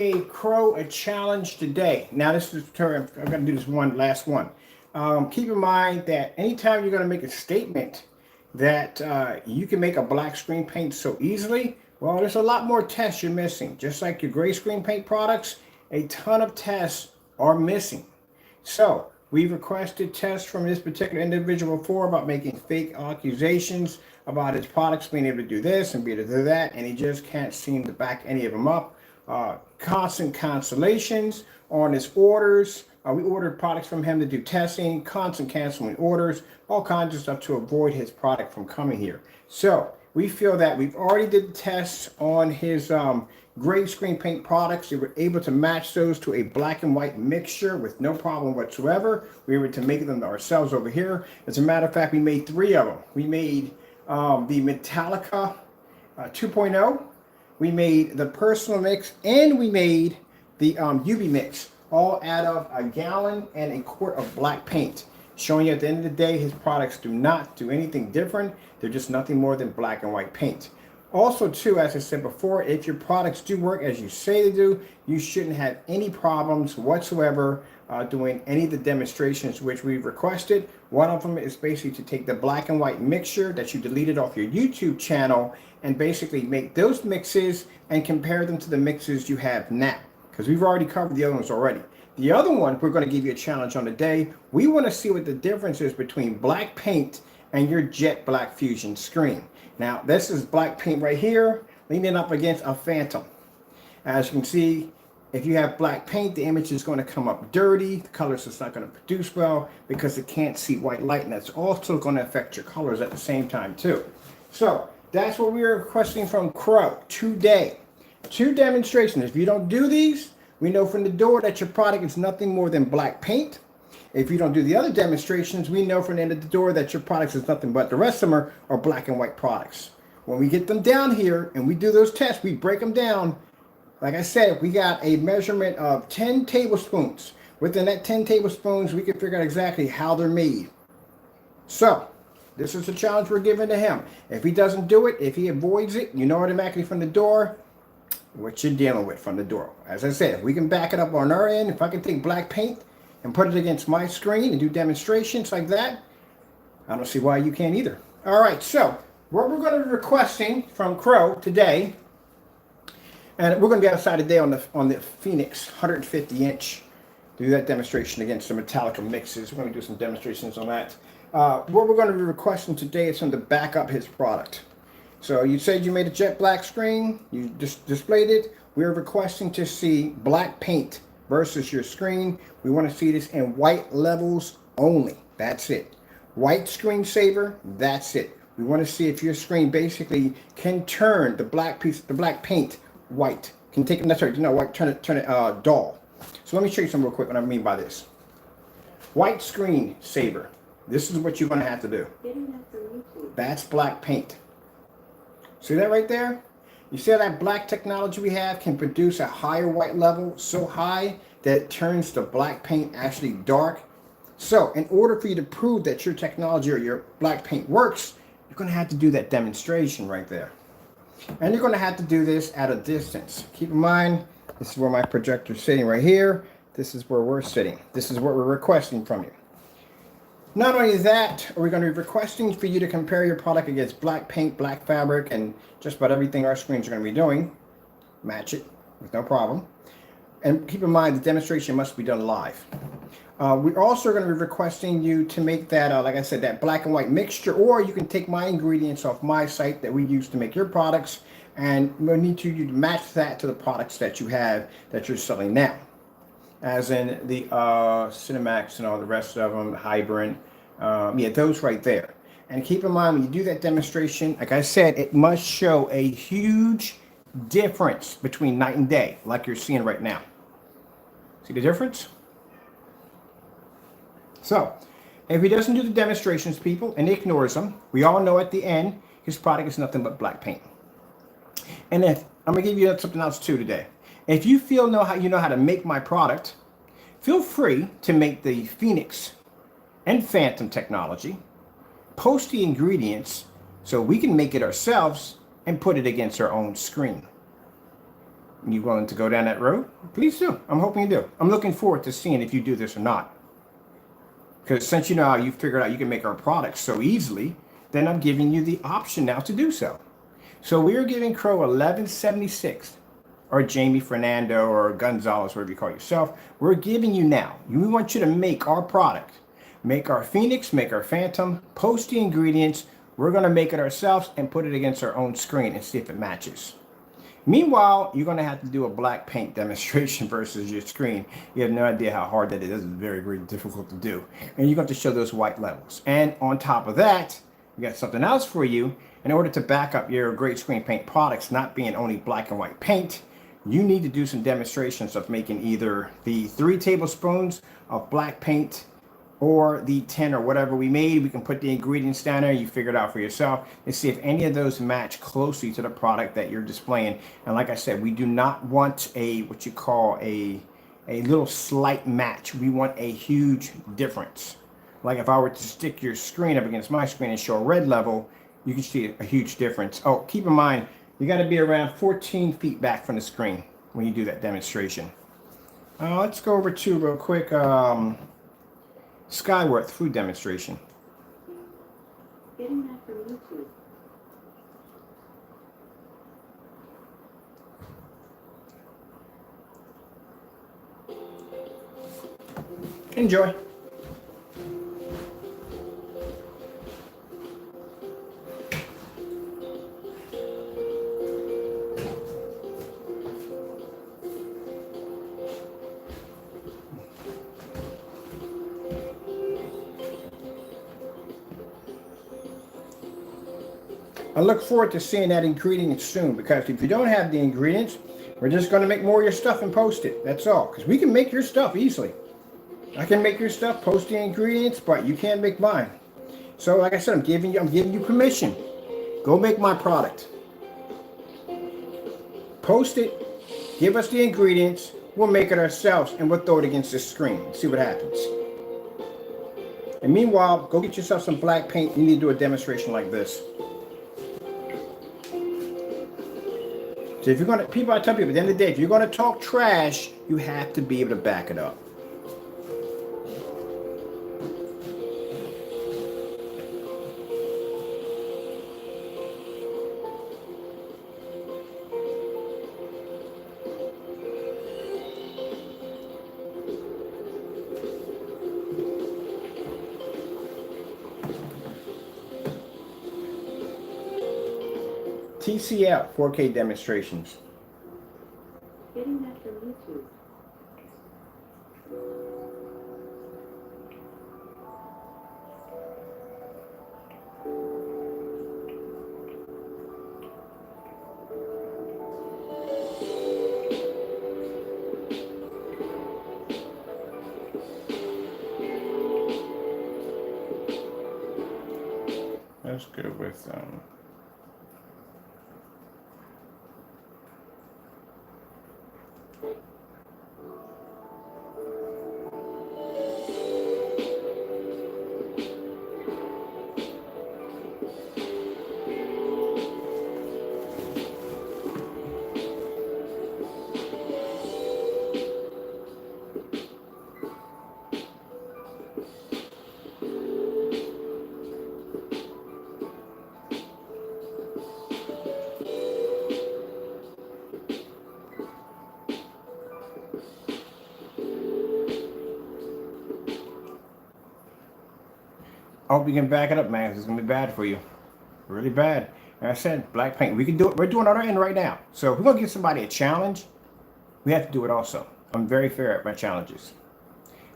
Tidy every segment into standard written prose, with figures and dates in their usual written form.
a Crow a challenge today. Now this is I'm going to do this last one. Keep in mind that anytime you're going to make a statement that you can make a black screen paint so easily, well, there's a lot more tests you're missing. Just like your gray screen paint products, a ton of tests are missing. So we've requested tests from this particular individual before about making fake accusations about his products being able to do this and be able to do that, and he just can't seem to back any of them up. Constant cancellations on his orders. We ordered products from him to do testing, constant canceling orders, all kinds of stuff to avoid his product from coming here. So we feel that we've already did the tests on his gray screen paint products. We were able to match those to a black and white mixture with no problem whatsoever. We were able to make them ourselves over here. As a matter of fact, we made 3 of them. We made the Metallica 2.0. We made the personal mix, and we made the UV mix, all out of a gallon and a quart of black paint, showing you at the end of the day his products do not do anything different. They're just nothing more than black and white paint. Also too, as I said before, if your products do work as you say they do, you shouldn't have any problems whatsoever doing any of the demonstrations which we've requested. One of them is basically to take the black and white mixture that you deleted off your YouTube channel and basically make those mixes and compare them to the mixes you have now, because we've already covered the other ones already. The other one we're going to give you a challenge on today. We want to see what the difference is between black paint and your jet black fusion screen. Now this is black paint right here leaning up against a Phantom. As you can see, if you have black paint, the image is going to come up dirty. The colors is not going to produce well because it can't see white light, and that's also going to affect your colors at the same time too. So that's what we are requesting from Crow today. 2 demonstrations. If you don't do these, we know from the door that your product is nothing more than black paint. If you don't do the other demonstrations, we know from the end of the door that your products is nothing but the rest of them are black and white products. When we get them down here and we do those tests, we break them down. Like I said, we got a measurement of 10 tablespoons. Within that 10 tablespoons, we can figure out exactly how they're made. So this is the challenge we're giving to him. If he doesn't do it, if he avoids it, you know automatically from the door what you're dealing with from the door. As I said, if we can back it up on our end, if I can take black paint and put it against my screen and do demonstrations like that, I don't see why you can't either. All right, so what we're going to be requesting from Crow today, and we're going to be outside today on the Phoenix 150-inch, do that demonstration against the Metallica mixes. We're going to do some demonstrations on that. What we're going to be requesting today is him to back up his product. So you said you made a jet black screen, you just displayed it. We're requesting to see black paint versus your screen. We want to see this in white levels only. That's it. White screensaver, that's it. We want to see if your screen basically can turn the black paint white. Can take it, that's right, white, turn it dull. So let me show you something real quick what I mean by this. White screen saver. This is what you're going to have to do. That's black paint. See that right there? You see how that black technology we have can produce a higher white level, so high that it turns the black paint actually dark. So in order for you to prove that your technology or your black paint works, you're going to have to do that demonstration right there. And you're going to have to do this at a distance. Keep in mind, this is where my projector is sitting right here. This is where we're sitting. This is what we're requesting from you. Not only that, we're going to be requesting for you to compare your product against black paint, black fabric, and just about everything our screens are going to be doing. Match it with no problem. And keep in mind, the demonstration must be done live. We're also going to be requesting you to make that, like I said, that black and white mixture, or you can take my ingredients off my site that we use to make your products, and we'll need you to match that to the products that you have that you're selling now. As in the Cinemax and all the rest of them, Hybrid, yeah, those right there. And keep in mind, when you do that demonstration, like I said, it must show a huge difference between night and day, like you're seeing right now. See the difference? So, if he doesn't do the demonstrations, people, and ignores them, we all know at the end, his product is nothing but black paint. And if I'm going to give you something else too today. If you know how to make my product, feel free to make the Phoenix and Phantom technology, post the ingredients so we can make it ourselves and put it against our own screen. You willing to go down that road? Please do. I'm hoping you do. I'm looking forward to seeing if you do this or not. Because since you know how you figured out you can make our products so easily, then I'm giving you the option now to do so. So we are giving Crow1176, or Jamie Fernando, or Gonzalez, whatever you call yourself. We're giving you now. We want you to make our product. Make our Phoenix, make our Phantom, post the ingredients. We're going to make it ourselves and put it against our own screen and see if it matches. Meanwhile, you're going to have to do a black paint demonstration versus your screen. You have no idea how hard that is. It's very, very difficult to do. And you're going to show those white levels. And on top of that, we got something else for you. In order to back up your great screen paint products not being only black and white paint, you need to do some demonstrations of making either the 3 tablespoons of black paint or the 10 or whatever we made. We can put the ingredients down there. You figure it out for yourself and see if any of those match closely to the product that you're displaying. And like I said, we do not want a what you call a little slight match. We want a huge difference. Like if I were to stick your screen up against my screen and show a red level, you can see a huge difference. Oh, keep in mind, you got to be around 14 feet back from the screen when you do that demonstration. Let's go over to real quick Skyworth food demonstration. Getting that from YouTube. Enjoy. I look forward to seeing that ingredient soon, because if you don't have the ingredients, we're just going to make more of your stuff and post it. That's all. Because we can make your stuff easily. I can make your stuff, post the ingredients, but you can't make mine. So like I said, I'm giving you permission. Go make my product. Post it. Give us the ingredients. We'll make it ourselves and we'll throw it against the screen. See what happens. And meanwhile, go get yourself some black paint. You need to do a demonstration like this. So if you're gonna, I tell people at the end of the day, if you're gonna talk trash, you have to be able to back it up. TCL 4K demonstrations. Getting that from YouTube. Let's go with I hope you can back it up, man. It's gonna be bad for you, really bad. Like I said, black paint. We can do it. We're doing it on our end right now. So if we're gonna give somebody a challenge, we have to do it also. I'm very fair at my challenges.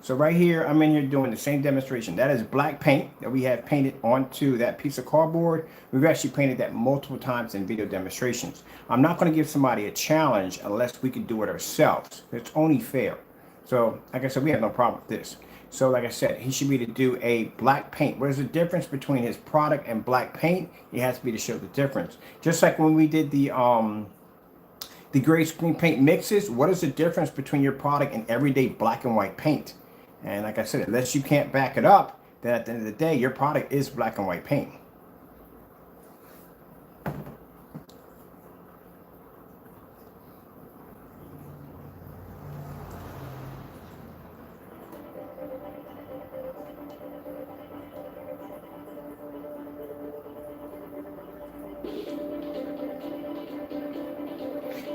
So right here, I'm in here doing the same demonstration. That is black paint that we have painted onto that piece of cardboard. We've actually painted that multiple times in video demonstrations. I'm not going to give somebody a challenge unless we can do it ourselves. It's only fair. So like I said, we have no problem with this. So like I said, he should be to do a black paint. What is the difference between his product and black paint? It has to be to show the difference. Just like when we did the gray screen paint mixes, what is the difference between your product and everyday black and white paint? And like I said, unless you can't back it up, then at the end of the day, your product is black and white paint.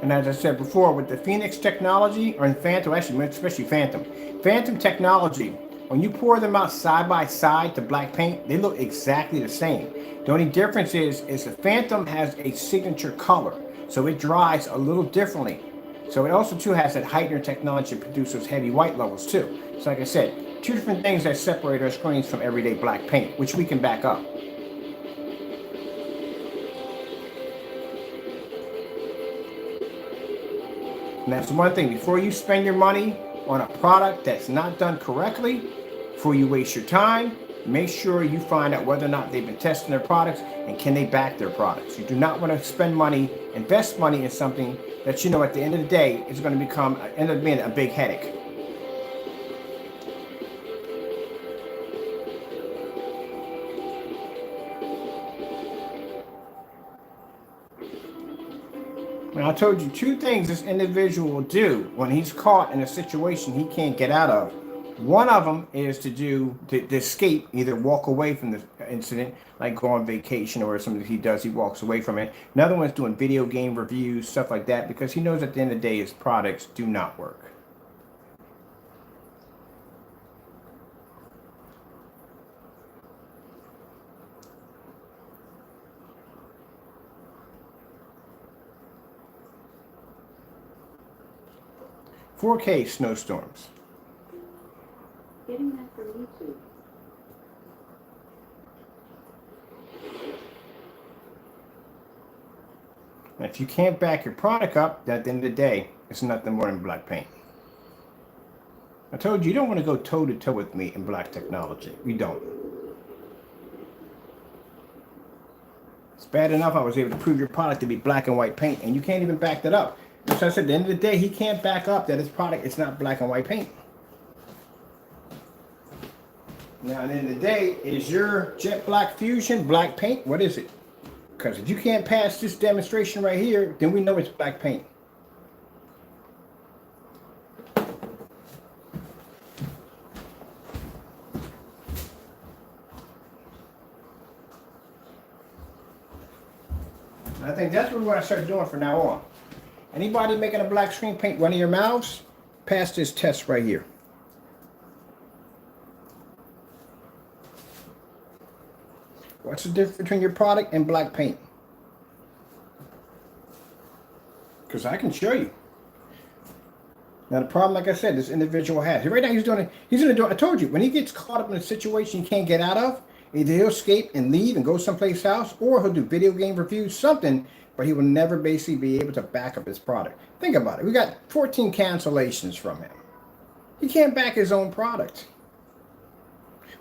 And as I said before, with the Phoenix technology, or in Phantom, actually, especially Phantom technology, when you pour them out side by side to black paint, they look exactly the same. The only difference is the Phantom has a signature color, so it dries a little differently. So it also too has that heightener technology to produce those heavy white levels too. So like I said, two different things that separate our screens from everyday black paint, which we can back up. And that's the one thing, before you spend your money on a product that's not done correctly, before you waste your time, make sure you find out whether or not they've been testing their products and can they back their products. You do not want to spend money, invest money in something that you know at the end of the day is going to end up being a big headache. And I told you two things this individual will do when he's caught in a situation he can't get out of. One of them is to escape, either walk away from the incident, like go on vacation or something he does, he walks away from it. Another one's doing video game reviews, stuff like that, because he knows at the end of the day his products do not work. "4K snowstorms." Getting that from YouTube. And if you can't back your product up, at the end of the day, it's nothing more than black paint. I told you, you don't want to go toe to toe with me in black technology. You don't. It's bad enough I was able to prove your product to be black and white paint, and you can't even back that up. So I said, at the end of the day, he can't back up that his product is not black and white paint. Now, at the end of the day, is your Jet Black Fusion black paint? What is it? Because if you can't pass this demonstration right here, then we know it's black paint. And I think that's what we're going to start doing from now on. Anybody making a black screen paint one of your mouths, pass this test right here. What's the difference between your product and black paint? Because I can show you. Now the problem, like I said, this individual has. Right now he's going to do, I told you, when he gets caught up in a situation he can't get out of, either he'll escape and leave and go someplace else, or he'll do video game reviews, something, but he will never basically be able to back up his product. Think about it. We got 14 cancellations from him. He can't back his own product.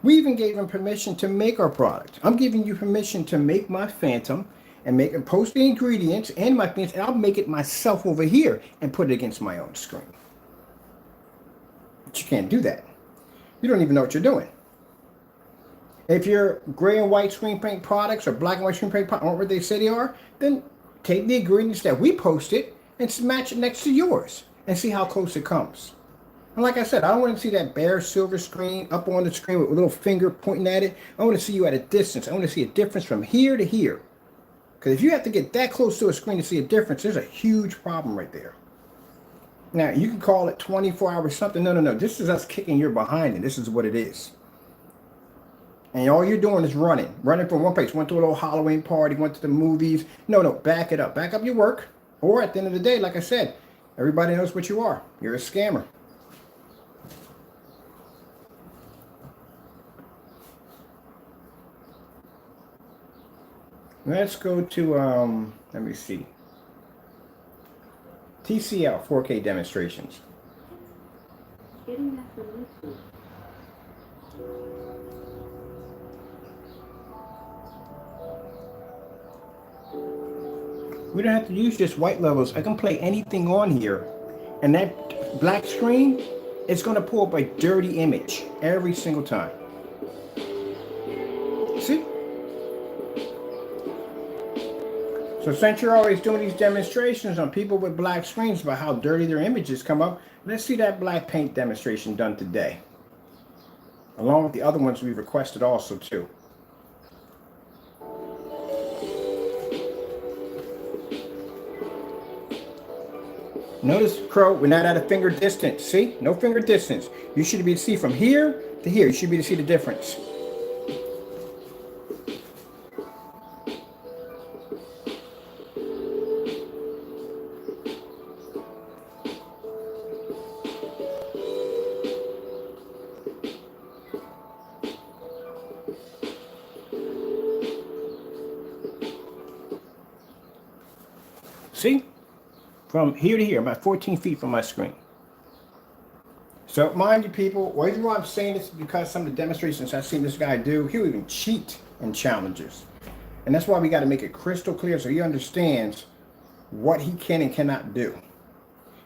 We even gave him permission to make our product. I'm giving you permission to make my Phantom and post the ingredients and my things, and I'll make it myself over here and put it against my own screen. But you can't do that. You don't even know what you're doing. If your gray and white screen paint products or black and white screen paint products aren't what they say they are, then take the ingredients that we posted and match it next to yours and see how close it comes. And like I said, I don't want to see that bare silver screen up on the screen with a little finger pointing at it. I want to see you at a distance. I want to see a difference from here to here. Because if you have to get that close to a screen to see a difference, there's a huge problem right there. Now, you can call it 24 hours something. No. This is us kicking your behind, and this is what it is. And all you're doing is running from one place. Went to a little Halloween party, went to the movies. No, back it up. Back up your work. Or at the end of the day, like I said, everybody knows what you are. You're a scammer. Let's go to, let me see. TCL 4K demonstrations. Getting that from YouTube. We don't have to use just white levels. I can play anything on here, and that black screen, it's going to pull up a dirty image every single time. See? So since you're always doing these demonstrations on people with black screens about how dirty their images come up, let's see that black paint demonstration done today. Along with the other ones we requested also too. Notice, Crow, we're not at a finger distance. See? No finger distance. You should be able to see from here to here. You should be able to see the difference. See? From here to here, about 14 feet from my screen. So mind you, people, the reason why I'm saying this is because some of the demonstrations I've seen this guy do, he'll even cheat in challenges. And that's why we got to make it crystal clear so he understands what he can and cannot do.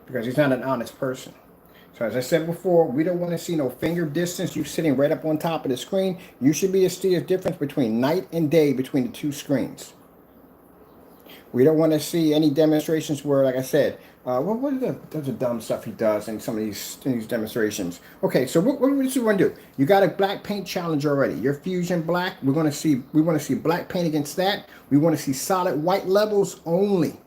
Because he's not an honest person. So as I said before, we don't want to see no finger distance. You sitting right up on top of the screen. You should be able to see the difference between night and day between the two screens. We don't want to see any demonstrations where, like I said, what are the dumb stuff he does in some of these demonstrations. Okay, so what is we want to do? You got a black paint challenge already. Your fusion black. We want to see black paint against that. We want to see solid white levels only.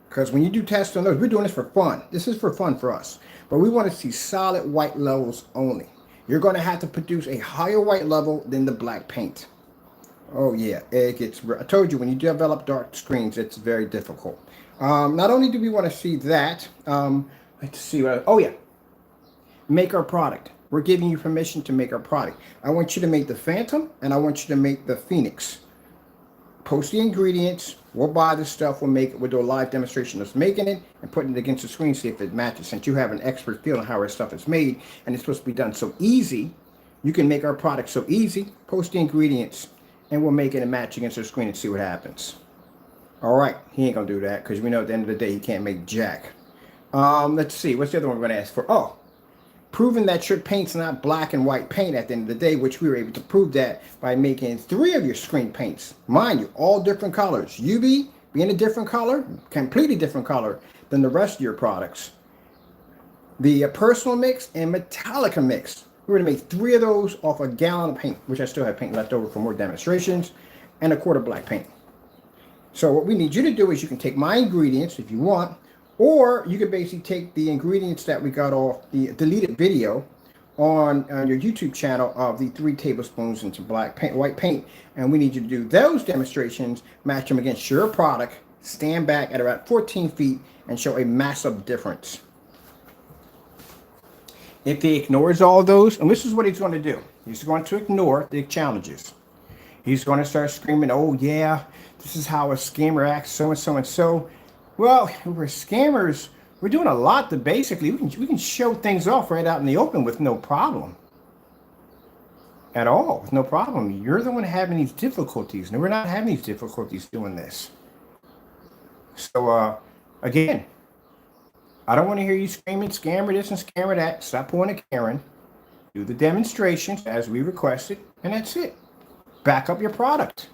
Because when you do tests on those, we're doing this for fun. This is for fun for us. But we want to see solid white levels only. You're going to have to produce a higher white level than the black paint. Oh yeah, it gets. I told you when you develop dark screens, it's very difficult. Not only do we want to see that, let's see. Oh yeah, make our product. We're giving you permission to make our product. I want you to make the Phantom, and I want you to make the Phoenix. Post the ingredients. We'll buy the stuff. We'll make it. We'll do a live demonstration of making it and putting it against the screen, see if it matches. Since you have an expert feel on how our stuff is made, and it's supposed to be done so easy, you can make our product so easy. Post the ingredients. And we'll make it a match against the screen and see what happens. All right, he ain't gonna do that because we know at the end of the day he can't make jack. Let's see, what's the other one we're gonna ask for? Oh, proving that your paint's not black and white paint at the end of the day, which we were able to prove that by making 3 of your screen paints. Mind you, all different colors. UV being a different color, completely different color than the rest of your products. The personal mix and Metallica mix. We're going to make 3 of those off a gallon of paint, which I still have paint left over for more demonstrations, and a quart of black paint. So what we need you to do is you can take my ingredients if you want, or you can basically take the ingredients that we got off the deleted video on your YouTube channel of the 3 tablespoons into black paint, white paint, and we need you to do those demonstrations, match them against your product, stand back at about 14 feet, and show a massive difference. If he ignores all those, and this is what he's going to do. He's going to ignore the challenges. He's going to start screaming, oh yeah, this is how a scammer acts, so and so and so. Well, we're scammers. We're doing a lot to basically, we can show things off right out in the open with no problem. At all, with no problem. You're the one having these difficulties. No, we're not having these difficulties doing this. So, again, I don't want to hear you screaming, scammer this and scammer that. Stop pulling a Karen. Do the demonstrations as we requested, and that's it. Back up your product.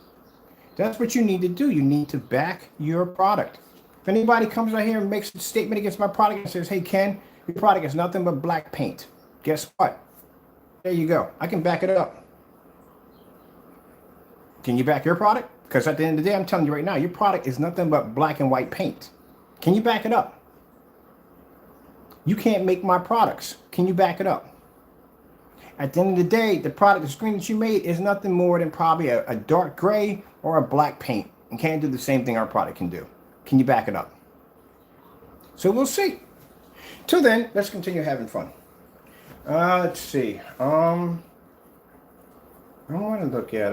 That's what you need to do. You need to back your product. If anybody comes out here and makes a statement against my product and says, hey, Ken, your product is nothing but black paint. Guess what? There you go. I can back it up. Can you back your product? Because at the end of the day, I'm telling you right now, your product is nothing but black and white paint. Can you back it up? You can't make my products. Can you back it up? At the end of the day, the product, the screen that you made is nothing more than probably a dark gray or a black paint and can't do the same thing our product can do. Can you back it up? So we'll see. Till then, let's continue having fun. Let's see. I want to look at,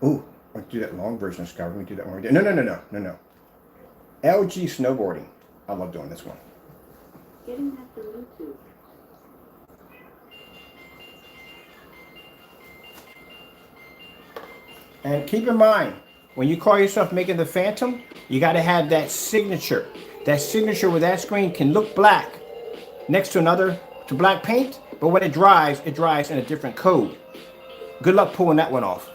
let's do that long version of Sky. Let me do that one. No. LG snowboarding. I love doing this one. Getting that from YouTube. And keep in mind, when you call yourself making the Phantom, you got to have that signature. That signature where that screen can look black next to black paint, but when it dries in a different code. Good luck pulling that one off.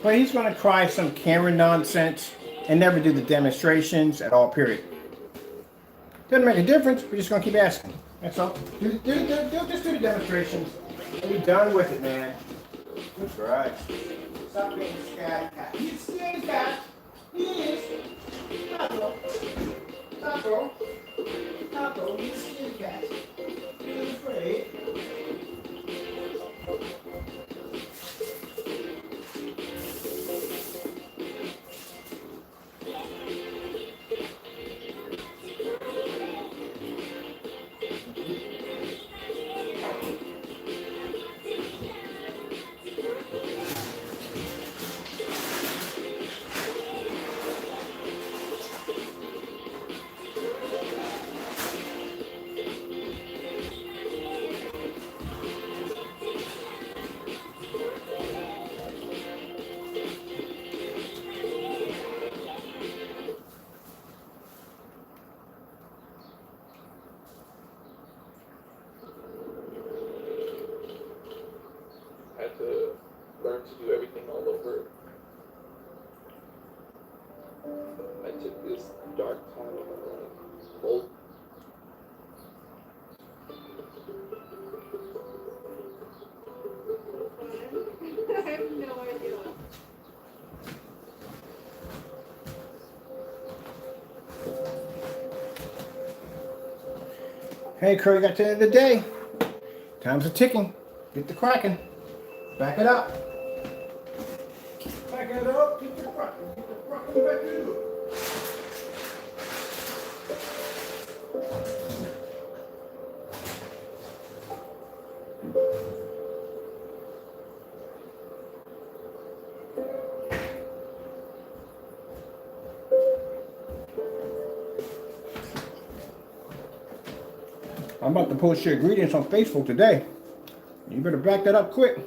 But he's going to cry some Karen nonsense and never do the demonstrations at all, period. Doesn't make a difference. We're just going to keep asking. That's all. Just do the demonstrations. And be done with it, man. That's right. Stop being a scared cat. He's a scared cat. He is. Taco. Taco. Taco. He's a scared cat. He's afraid. Had to learn to do everything all over. I took this dark time of my life. Bold. I have no idea. Hey, Curry, got to the end of the day. Time's a ticking. Get the cracking. Back it up. Back it up. Get the cracking. Get the cracking back it up. I'm about to post your ingredients on Facebook today. You better back that up quick.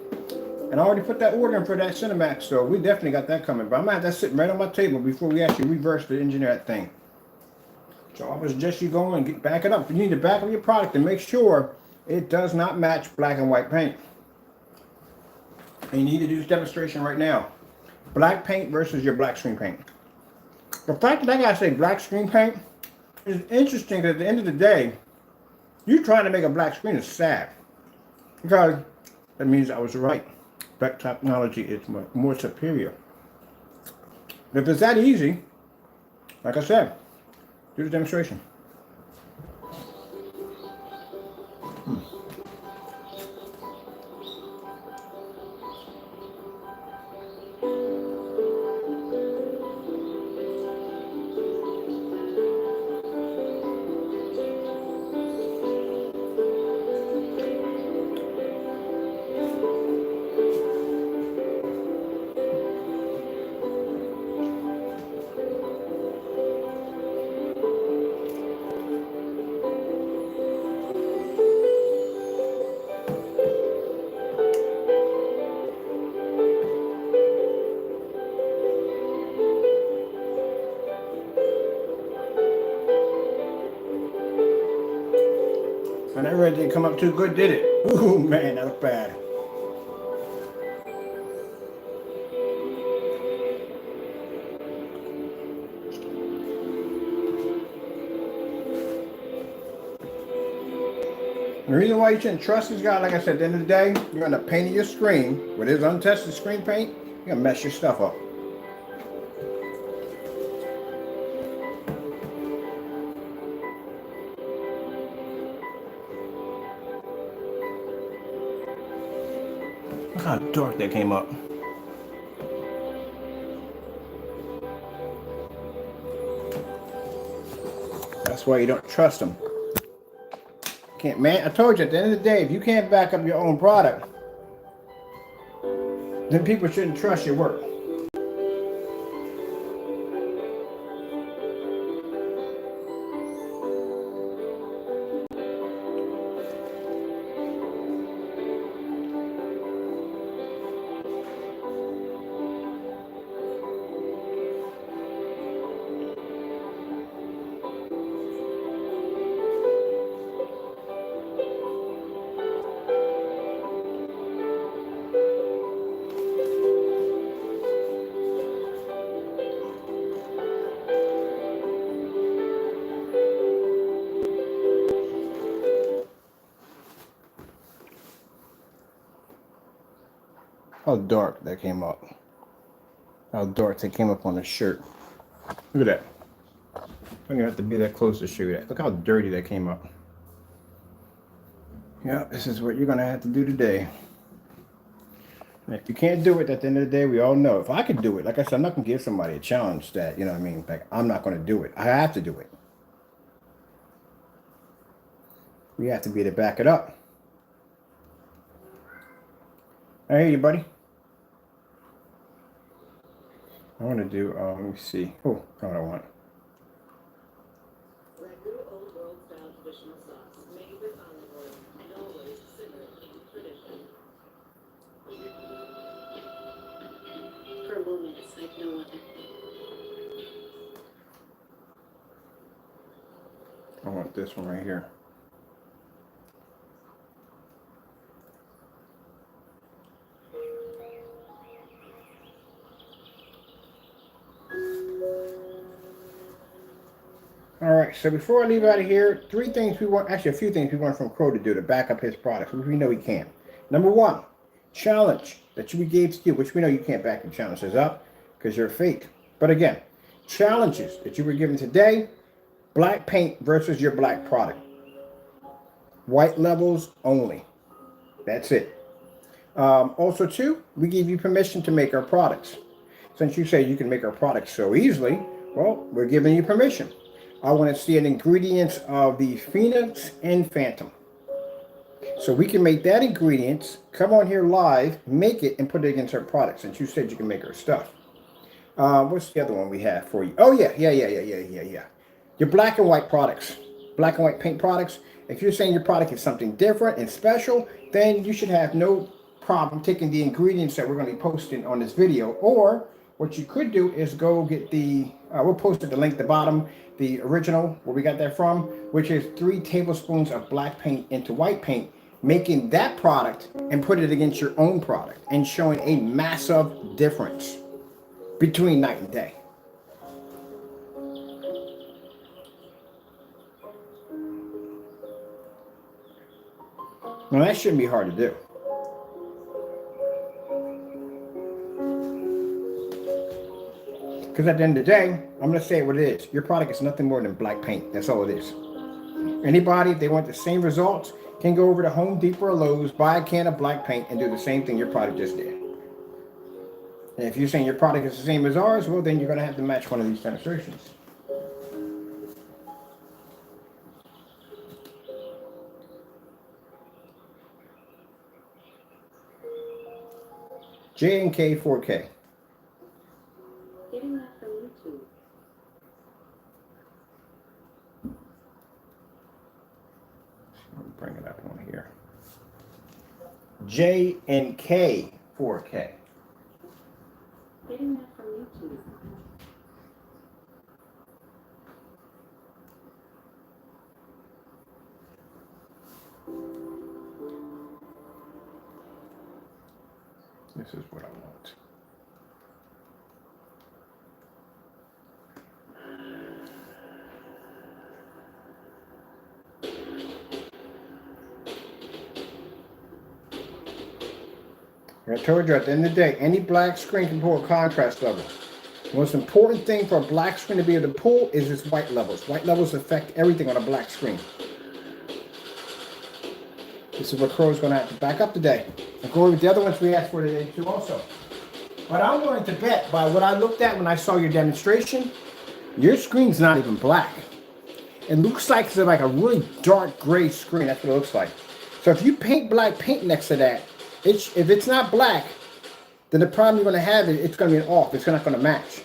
And I already put that order in for that Cinemax, so we definitely got that coming. But I'm gonna have that sitting right on my table before we actually reverse the engineer that thing. So I would suggest you go and back it up. You need to back up your product and make sure it does not match black and white paint. And you need to do this demonstration right now. Black paint versus your black screen paint. The fact that I gotta say black screen paint is interesting because at the end of the day, you trying to make a black screen is sad. Because that means I was right. Black technology is more superior. If it's that easy, like I said, do the demonstration. And that red didn't come up too good, did it? Ooh, man, that was bad. The reason why you shouldn't trust this guy, like I said, at the end of the day, you're gonna paint your screen with his untested screen paint, you're gonna mess your stuff up. Look how dark that came up. That's why you don't trust them. Can't, man. I told you at the end of the day, if you can't back up your own product, then people shouldn't trust your work. how dark that came up. How dark that came up on the shirt. Look at that. I'm gonna have to be that close to show you that. Look how dirty that came up. Yeah, this is what you're gonna have to do today. And if you can't do it at the end of the day, we all know. If I could do it, like I said, I'm not gonna give somebody a challenge that, you know what I mean? Like, I'm not gonna do it. I have to do it. We have to be to back it up. I hear you, buddy. I want to do, let me see. Oh, what I want. Ragu Old World style traditional sauce, made with olive oil and always simmered in tradition. For a moment, it's like no other. I want this one right here. All right, so before I leave out of here, a few things we want from Crow to do to back up his products, which we know he can. Number one, challenge that we gave to you, which we know you can't back the challenges up because you're fake. But again, challenges that you were given today, black paint versus your black product. White levels only. That's it. Also, too, we give you permission to make our products. Since you say you can make our products so easily, well, we're giving you permission. I want to see an ingredients of the Phoenix and Phantom. So we can make that ingredients, come on here live, make it, and put it against our products. Since you said you can make our stuff. What's the other one we have for you? Oh, yeah. Your black and white products. Black and white paint products. If you're saying your product is something different and special, then you should have no problem taking the ingredients that we're going to be posting on this video. Or what you could do is go get the, we'll post the link at the bottom, the original, where we got that from, which is 3 tablespoons of black paint into white paint, making that product and put it against your own product and showing a massive difference between night and day. Now that shouldn't be hard to do. Because at the end of the day, I'm going to say what it is. Your product is nothing more than black paint. That's all it is. Anybody, if they want the same results, can go over to Home Depot or Lowe's, buy a can of black paint, and do the same thing your product just did. And if you're saying your product is the same as ours, well, then you're going to have to match one of these demonstrations. J&K 4K. Getting that from YouTube. Let me bring it up on here. J&K 4K. Getting that from YouTube. This is what I want. I told you at the end of the day, any black screen can pull a contrast level. The most important thing for a black screen to be able to pull is its white levels. White levels affect everything on a black screen. This is what Crow's going to have to back up today. And go over the other ones we asked for today too also. But I'm willing to bet by what I looked at when I saw your demonstration, your screen's not even black. It looks like it's like a really dark gray screen. That's what it looks like. So if you paint black paint next to that, if it's not black, then the problem you're going to have is it's going to be an off. It's not going to match.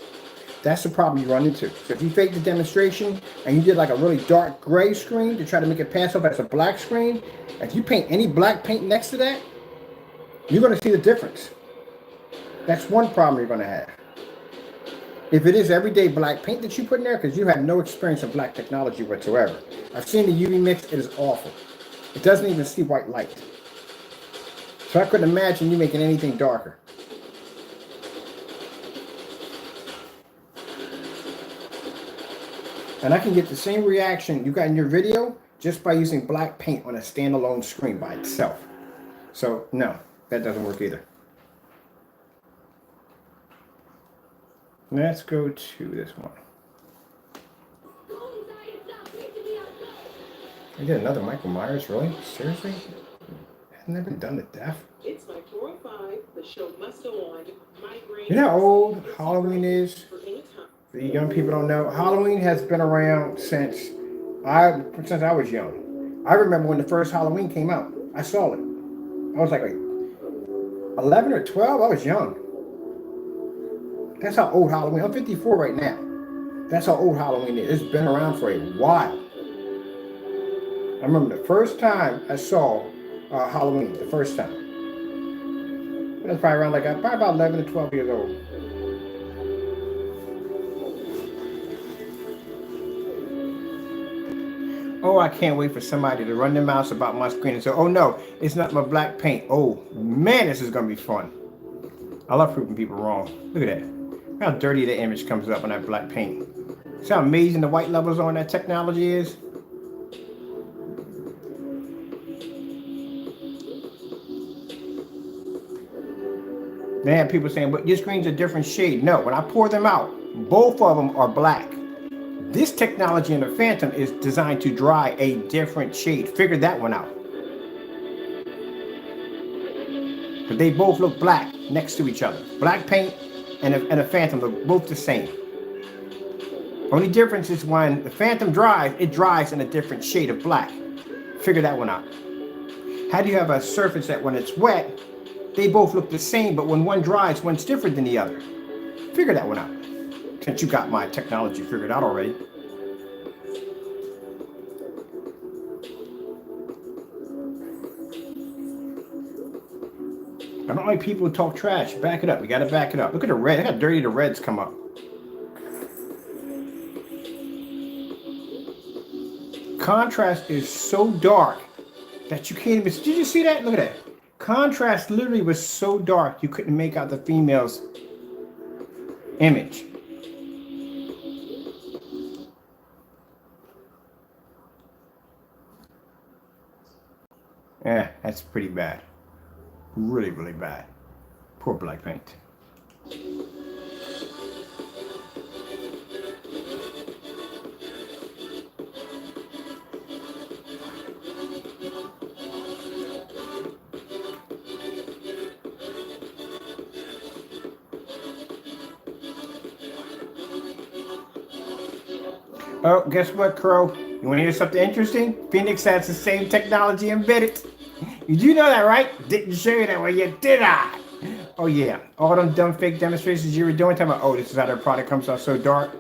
That's the problem you run into. So if you fake the demonstration and you did like a really dark gray screen to try to make it pass off as a black screen, if you paint any black paint next to that, you're going to see the difference. That's one problem you're going to have. If it is everyday black paint that you put in there, because you have no experience in black technology whatsoever. I've seen the UV mix. It is awful. It doesn't even see white light. So I couldn't imagine you making anything darker. And I can get the same reaction you got in your video just by using black paint on a standalone screen by itself. So no, that doesn't work either. Let's go to this one. I did another Michael Myers, really? Seriously? I've never done the death. It's my 405. The show must go on. Migraine. You know how old Halloween is? For you young people don't know, Halloween has been around since I was young. I remember when the first Halloween came out. I saw it. I was like 11 or 12. I was young. That's how old Halloween. I'm 54 right now. That's how old Halloween is. It's been around for a while. I remember the first time I saw Halloween. The first time. I was probably around probably about 11 to 12 years old. Oh, I can't wait for somebody to run their mouths about my screen and say, oh no, it's not my black paint. Oh man, this is going to be fun. I love proving people wrong. Look at that. Look how dirty the image comes up on that black paint. See how amazing the white levels on that technology is? They have people saying, but your screen's a different shade. No, when I pour them out, both of them are black. This technology in the Phantom is designed to dry a different shade. Figure that one out. But they both look black next to each other. Black paint and a Phantom look both the same. Only difference is when the Phantom dries, it dries in a different shade of black. Figure that one out. How do you have a surface that when it's wet, they both look the same, but when one dries, one's different than the other? Figure that one out. Since you got my technology figured out already. I don't like people who talk trash. Back it up. We got to back it up. Look at the red. Look how dirty the reds come up. Contrast is so dark that you can't even... Did you see that? Look at that. Contrast literally was so dark you couldn't make out the female's image. Yeah, that's pretty bad. Really, really bad. Poor black paint. Oh, guess what, Crow? You want to hear something interesting? Phoenix has the same technology embedded. You do know that, right? Didn't show you that one yet, did I? Oh, yeah. All them dumb fake demonstrations you were doing, talking about, oh, this is how their product comes out so dark.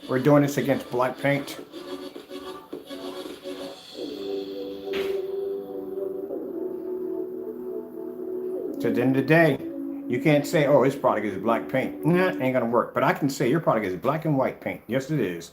We're doing this against black paint. So at the end of the day, you can't say, oh, this product is black paint. Nah, ain't going to work. But I can say your product is black and white paint. Yes, it is.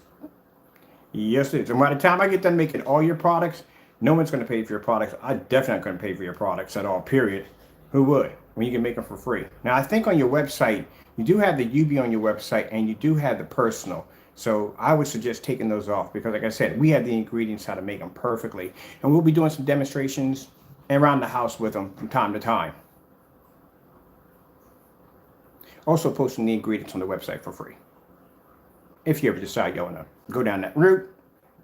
Yes, it is. And by the time I get done making all your products, no one's going to pay for your products. I definitely not going to pay for your products at all, period. Who would? When you can make them for free. Now, I think on your website, you do have the UB on your website, and you do have the personal. So I would suggest taking those off because, like I said, we have the ingredients how to make them perfectly. And we'll be doing some demonstrations around the house with them from time to time. Also posting the ingredients on the website for free. If you ever decide you want to go down that route,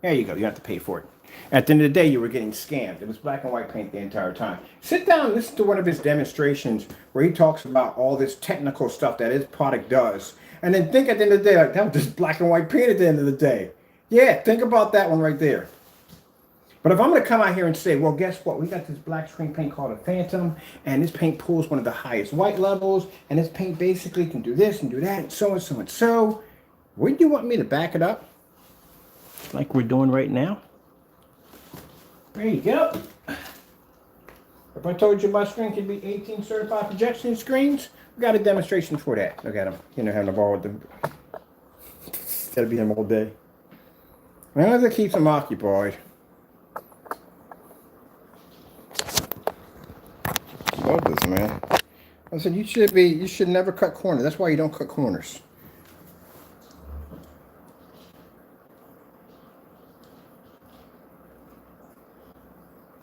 there you go. You don't have to pay for it. At the end of the day, you were getting scammed. It was black and white paint the entire time. Sit down and listen to one of his demonstrations where he talks about all this technical stuff that his product does. And then think at the end of the day, like, that was just black and white paint at the end of the day. Yeah, think about that one right there. But if I'm going to come out here and say, well, guess what? We got this black screen paint called a Phantom, and this paint pulls one of the highest white levels, and this paint basically can do this and do that, and so and so and so. Wouldn't you want me to back it up? Like we're doing right now? There you go. If I told you my screen could be 18 certified projection screens, we got a demonstration for that. Look at him. You know, having a ball with them. Gotta be him all day. As long as it keeps him occupied. Love this, man. I said you should never cut corners. That's why you don't cut corners.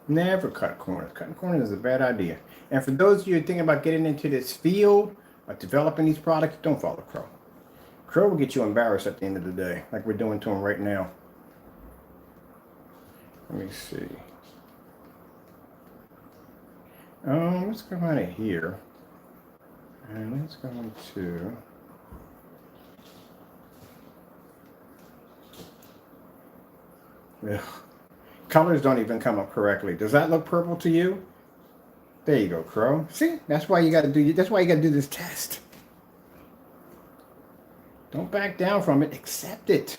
Never cut corners. Cutting corners is a bad idea. And for those of you who are thinking about getting into this field of developing these products, don't follow Crow. Crow will get you embarrassed at the end of the day, like we're doing to him right now. Let me see. Let's go out of here. And let's go into... Ugh. Colors don't even come up correctly. Does that look purple to you? There you go, Crow. See, that's why you got to do. That's why you got to do this test. Don't back down from it. Accept it.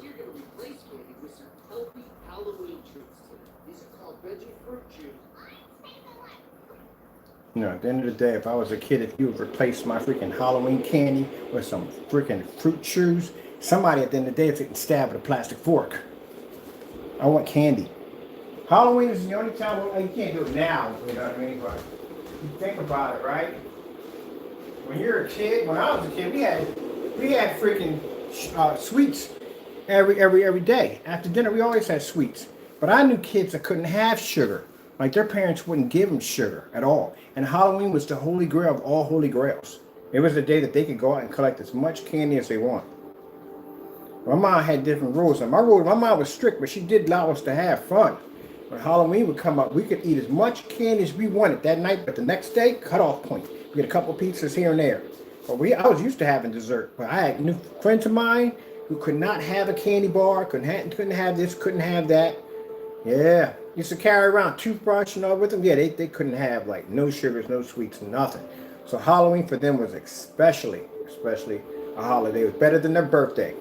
You're going to replace candy with some healthy Halloween treats today. These are called veggie fruit chews. You know, at the end of the day, if I was a kid, if you would replace my freaking Halloween candy with some freaking fruit chews, somebody at the end of the day is getting stabbed with a plastic fork. I want candy. Halloween is the only time, well, you can't do it now, you know what I mean? But you think about it, right? When you're a kid, when I was a kid, we had freaking sweets every day. After dinner, we always had sweets. But I knew kids that couldn't have sugar. Like their parents wouldn't give them sugar at all. And Halloween was the holy grail of all holy grails. It was the day that they could go out and collect as much candy as they want. My mom had different rules. And my mom was strict, but she did allow us to have fun. When Halloween would come up, we could eat as much candy as we wanted that night, but the next day, cut off point. We get a couple pizzas here and there. But I was used to having dessert. But I had new friends of mine who could not have a candy bar, couldn't have this, couldn't have that. Yeah. Used to carry around toothbrush and all with them. Yeah, they couldn't have like no sugars, no sweets, nothing. So Halloween for them was especially a holiday. It was better than their birthday.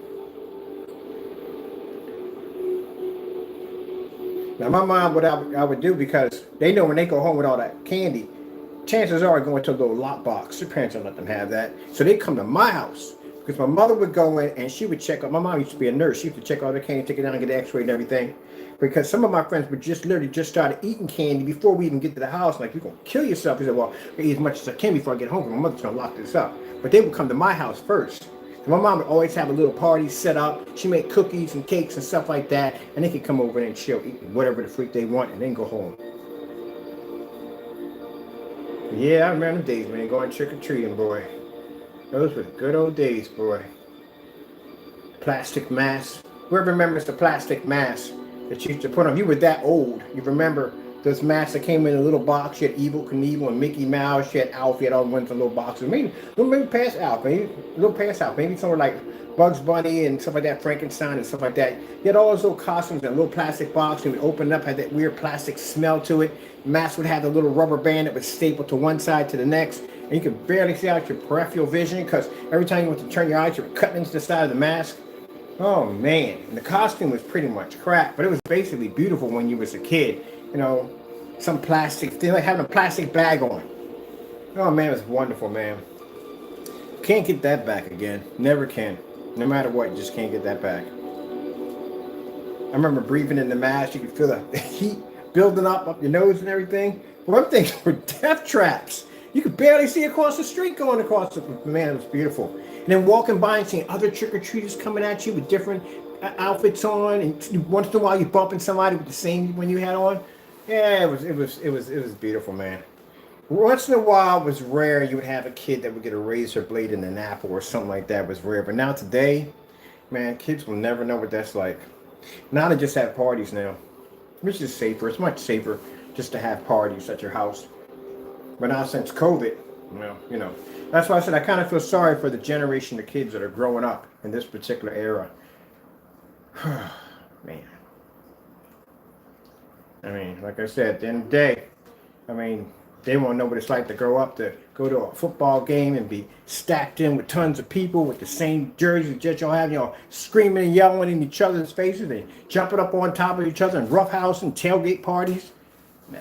Now my mom, what I would do, because they know when they go home with all that candy, chances are going to a little lockbox. Their parents don't let them have that. So they come to my house. Because my mother would go in and she would check out. My mom used to be a nurse. She used to check all the candy, take it down and get the x-ray and everything. Because some of my friends would literally started eating candy before we even get to the house. Like, you're going to kill yourself. He said, well, I eat as much as I can before I get home. My mother's going to lock this up. But they would come to my house first. And my mom would always have a little party set up. She made cookies and cakes and stuff like that. And they could come over and chill, eat whatever the freak they want, and then go home. Yeah, I remember the days, man, going trick-or-treating, boy. Those were good old days, boy. Plastic mask. Whoever remembers the plastic mask that you used to put on? You were that old. You remember those masks that came in a little box? You had Evel Knievel and Mickey Mouse. You had Alf. You had all the ones in little boxes. Maybe past Alf. Maybe a little past Alf. Maybe somewhere like Bugs Bunny and stuff like that. Frankenstein and stuff like that. You had all those little costumes in a little plastic box. And it would open up, had that weird plastic smell to it. Mask would have the little rubber band that was stapled to one side to the next. And you could barely see out your peripheral vision because every time you went to turn your eyes, you were cutting into the side of the mask. Oh man, and the costume was pretty much crap, but it was basically beautiful when you was a kid. You know, some plastic thing, like having a plastic bag on. Oh man, it was wonderful, man. Can't get that back again. Never can. No matter what, you just can't get that back. I remember breathing in the mask. You could feel the heat building up your nose and everything. One thing were death traps. You could barely see across the street going across the... Man, it was beautiful. And then walking by and seeing other trick-or-treaters coming at you with different outfits on, and once in a while you bumping somebody with the same one you had on. Yeah, it was beautiful, man. Once in a while it was rare you would have a kid that would get a razor blade in an apple or something like that. It was rare. But now today, man, kids will never know what that's like. Now they just have parties now, which is safer. It's much safer just to have parties at your house. But now since COVID, well, you know, that's why I said I kind of feel sorry for the generation of kids that are growing up in this particular era. Man. I mean, like I said, at the end of the day, I mean, they won't know what it's like to grow up, to go to a football game and be stacked in with tons of people with the same jerseys that y'all have, you know, screaming and yelling in each other's faces and jumping up on top of each other and roughhouse and tailgate parties. Nah.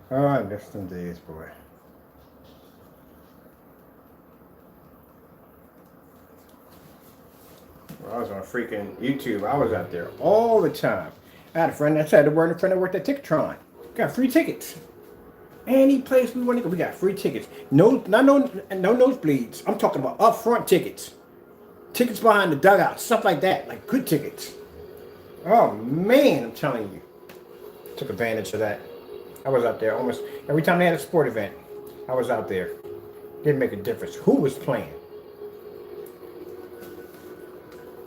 Oh, I miss them days, boy. Well, I was on freaking YouTube. I was out there all the time. I had a friend that worked at Ticketron. Got free tickets. Any place we want to go, we got free tickets. No nosebleeds. I'm talking about upfront tickets. Tickets behind the dugout, stuff like that, like good tickets. Oh man, I'm telling you. Took advantage of that. I was out there almost every time they had a sport event. I was out there. Didn't make a difference who was playing.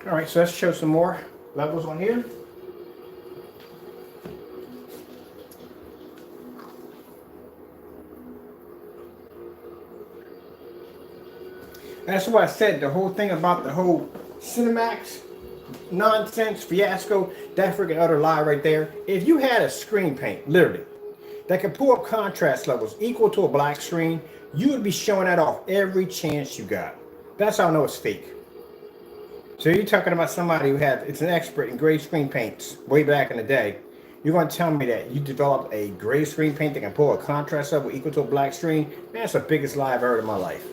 All right, so let's show some more levels on here. That's why I said the whole thing about the whole Cinemax nonsense fiasco, that freaking utter lie right there. If you had a screen paint, literally, that could pull up contrast levels equal to a black screen, you would be showing that off every chance you got. That's how I know it's fake. So you're talking about somebody who it's an expert in gray screen paints way back in the day. You're going to tell me that you developed a gray screen paint that can pull a contrast level equal to a black screen? Man, that's the biggest lie I've heard in my life.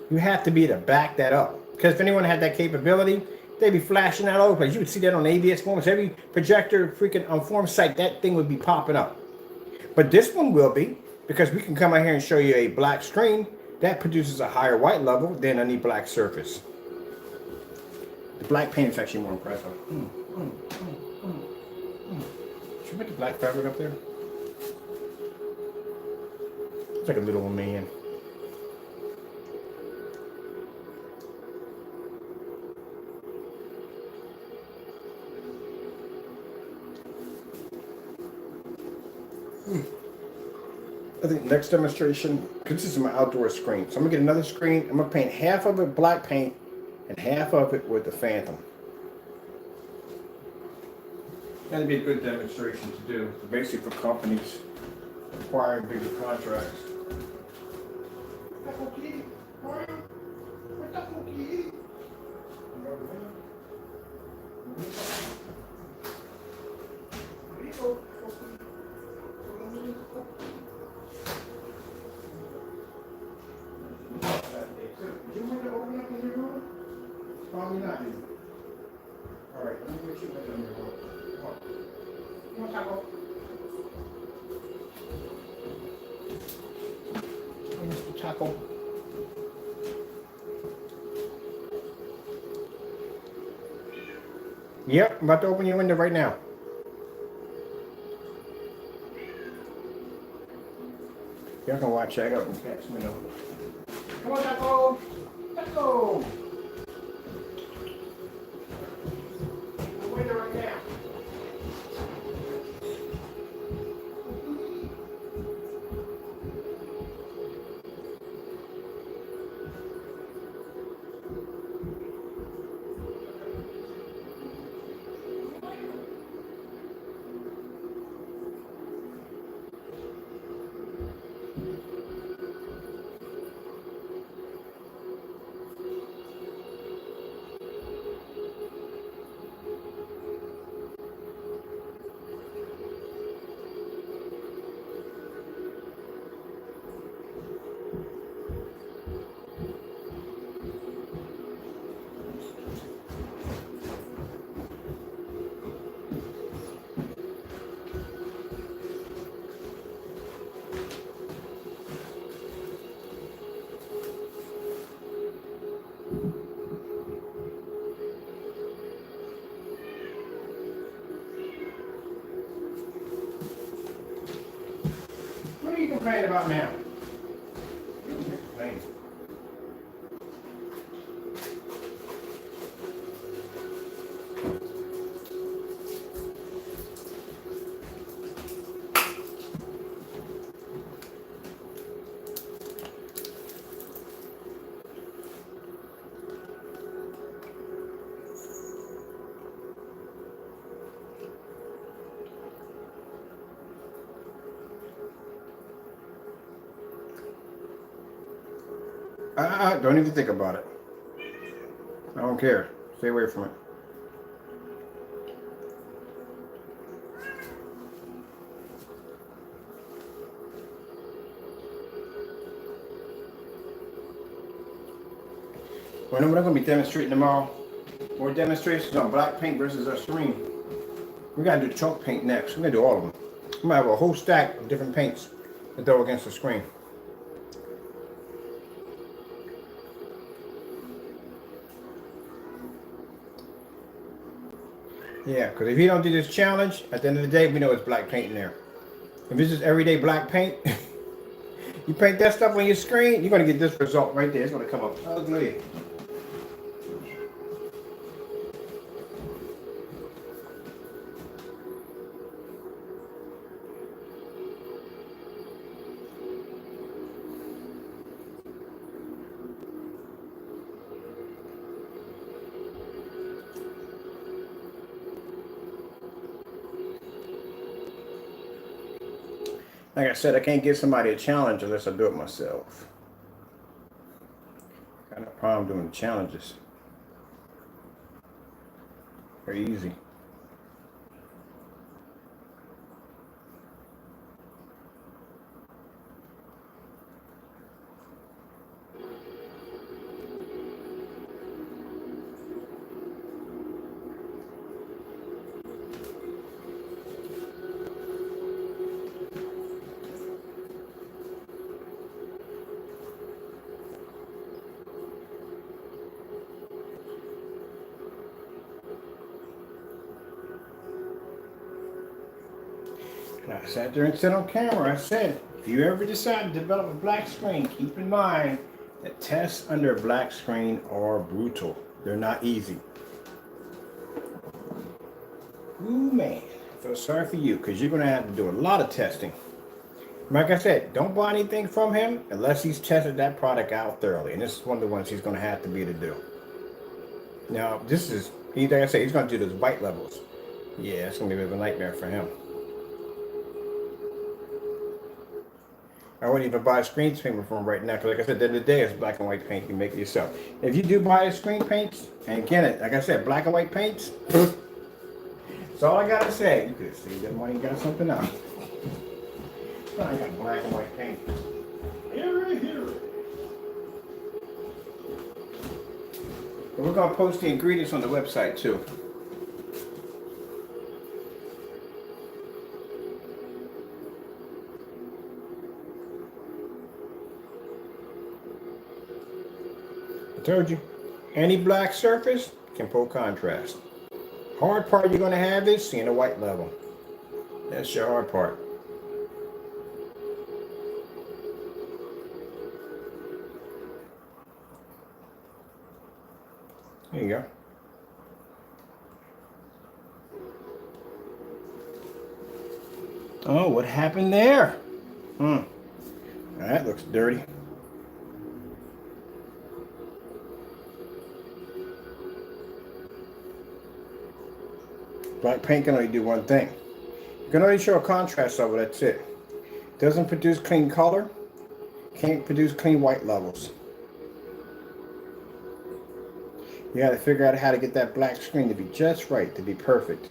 You have to be to back that up. Because if anyone had that capability, they'd be flashing that all over the place. You would see that on ABS forms. Every projector freaking on form site, that thing would be popping up. But this one will be, because we can come out here and show you a black screen that produces a higher white level than any black surface. The black paint is actually more impressive. Should we put the black fabric up there? It's like a little man. I think next demonstration, because this is my outdoor screen. So I'm gonna get another screen. I'm gonna paint half of it black paint and half of it with the Phantom. That'd be a good demonstration to do, basically for companies acquiring bigger contracts. Probably not. All right, let me get you in your room. Come on. Come on, Taco. Hey, Mr. Taco. Yep, I'm about to open your window right now. Y'all can watch that. I got the cat's window. Come on, Taco. Taco. Window right now. What are you complaining about now? Complaining. Don't even think about it. I don't care. Stay away from it. Well, we're not going to be demonstrating tomorrow. More demonstrations on black paint versus our screen. We gotta do chalk paint next. We're gonna do all of them. I'm gonna have a whole stack of different paints to throw against the screen. Yeah, because if you don't do this challenge, at the end of the day, we know it's black paint in there. If it's just everyday black paint, you paint that stuff on your screen, you're gonna get this result right there. It's gonna come up ugly. Like I said, I can't give somebody a challenge unless I do it myself. Got no problem doing challenges. Very easy. I sat there and said on camera, I said, if you ever decide to develop a black screen, keep in mind that tests under a black screen are brutal. They're not easy. Ooh, man. I feel sorry for you because you're going to have to do a lot of testing. Like I said, don't buy anything from him unless he's tested that product out thoroughly. And this is one of the ones he's going to have to be to do. Now, this is, like I said, he's going to do those white levels. Yeah, it's going to be a bit of a nightmare for him. I wouldn't even buy a screen painter from him right now, because like I said, at the end of the day, it's black and white paint. You make it yourself. If you do buy a screen paints, and again, like I said, black and white paints, that's all I gotta say. You could have saved that money and got something else. I got black and white paint. Here. But we're gonna post the ingredients on the website too. I told you, any black surface can pull contrast. Hard part you're going to have is seeing a white level. That's your hard part. There you go. Oh, what happened there? That looks dirty. Black paint can only do one thing. You can only show a contrast level, that's it. Doesn't produce clean color, can't produce clean white levels. You gotta figure out how to get that black screen to be just right, to be perfect.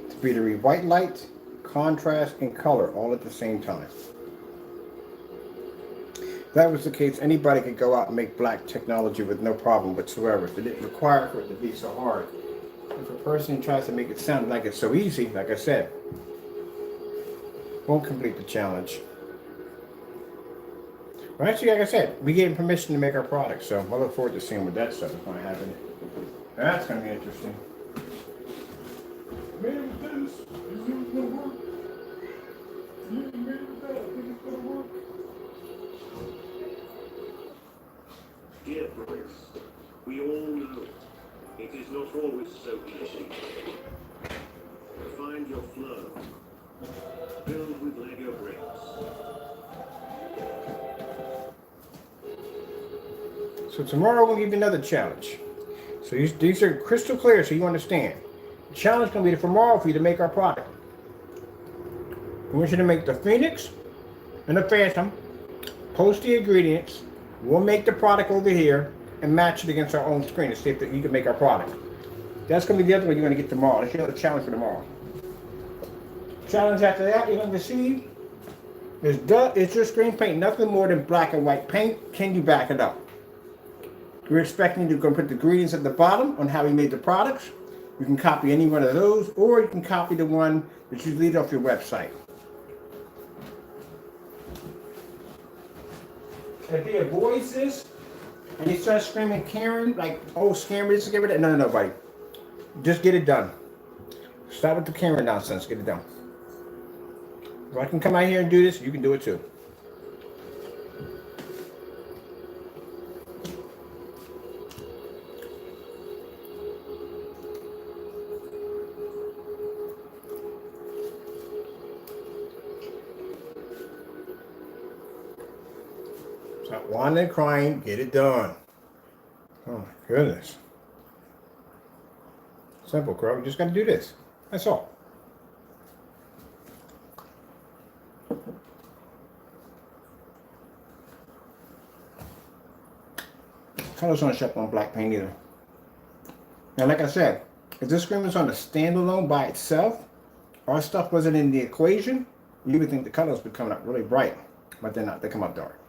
To be to read white light, contrast, and color all at the same time. If that was the case, anybody could go out and make black technology with no problem whatsoever. It didn't require for it to be so hard. If a person tries to make it sound like it's so easy, like I said, won't complete the challenge. Well, actually, like I said, we gave him permission to make our product, so I look forward to seeing what that stuff is going to happen. That's going to be interesting. Made it with this. Is it going to work? You made it with that. I think it's going to work. Dear Bruce, we all know it is not always so easy. Find your flow. Build with Lego bricks. So tomorrow we'll give you another challenge. So these are crystal clear so you understand. The challenge is going to be tomorrow for you to make our product. We want you to make the Phoenix and the Phantom. Post the ingredients. We'll make the product over here and match it against our own screen to see if you can make our product. That's going to be the other one you're going to get tomorrow. That's your other challenge for tomorrow. Challenge after that you're going to receive is it's your screen paint, nothing more than black and white paint. Can you back it up? We're expecting you to go put the ingredients at the bottom on how we made the products. You can copy any one of those, or you can copy the one that you lead off your website. If they avoid this and they start screaming Karen, like, oh, scammers, just give it. No, buddy. Just get it done. Stop with the Karen nonsense. Get it done. If I can come out here and do this, you can do it too. Stop whining and crying. Get it done. Oh my goodness. Simple, Crow. You just got to do this. That's all. Colors don't show up on black paint either. Now, like I said, if this screen was on a standalone by itself, our stuff wasn't in the equation, you would think the colors would come out really bright, but they're not. They come out dark.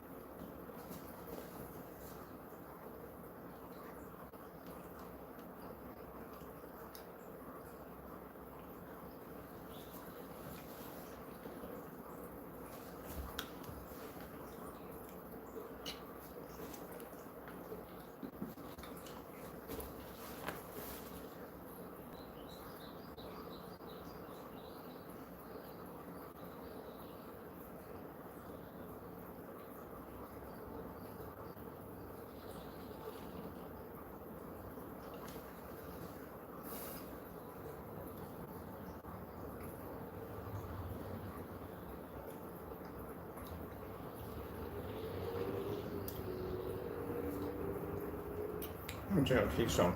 I'm going to keep some.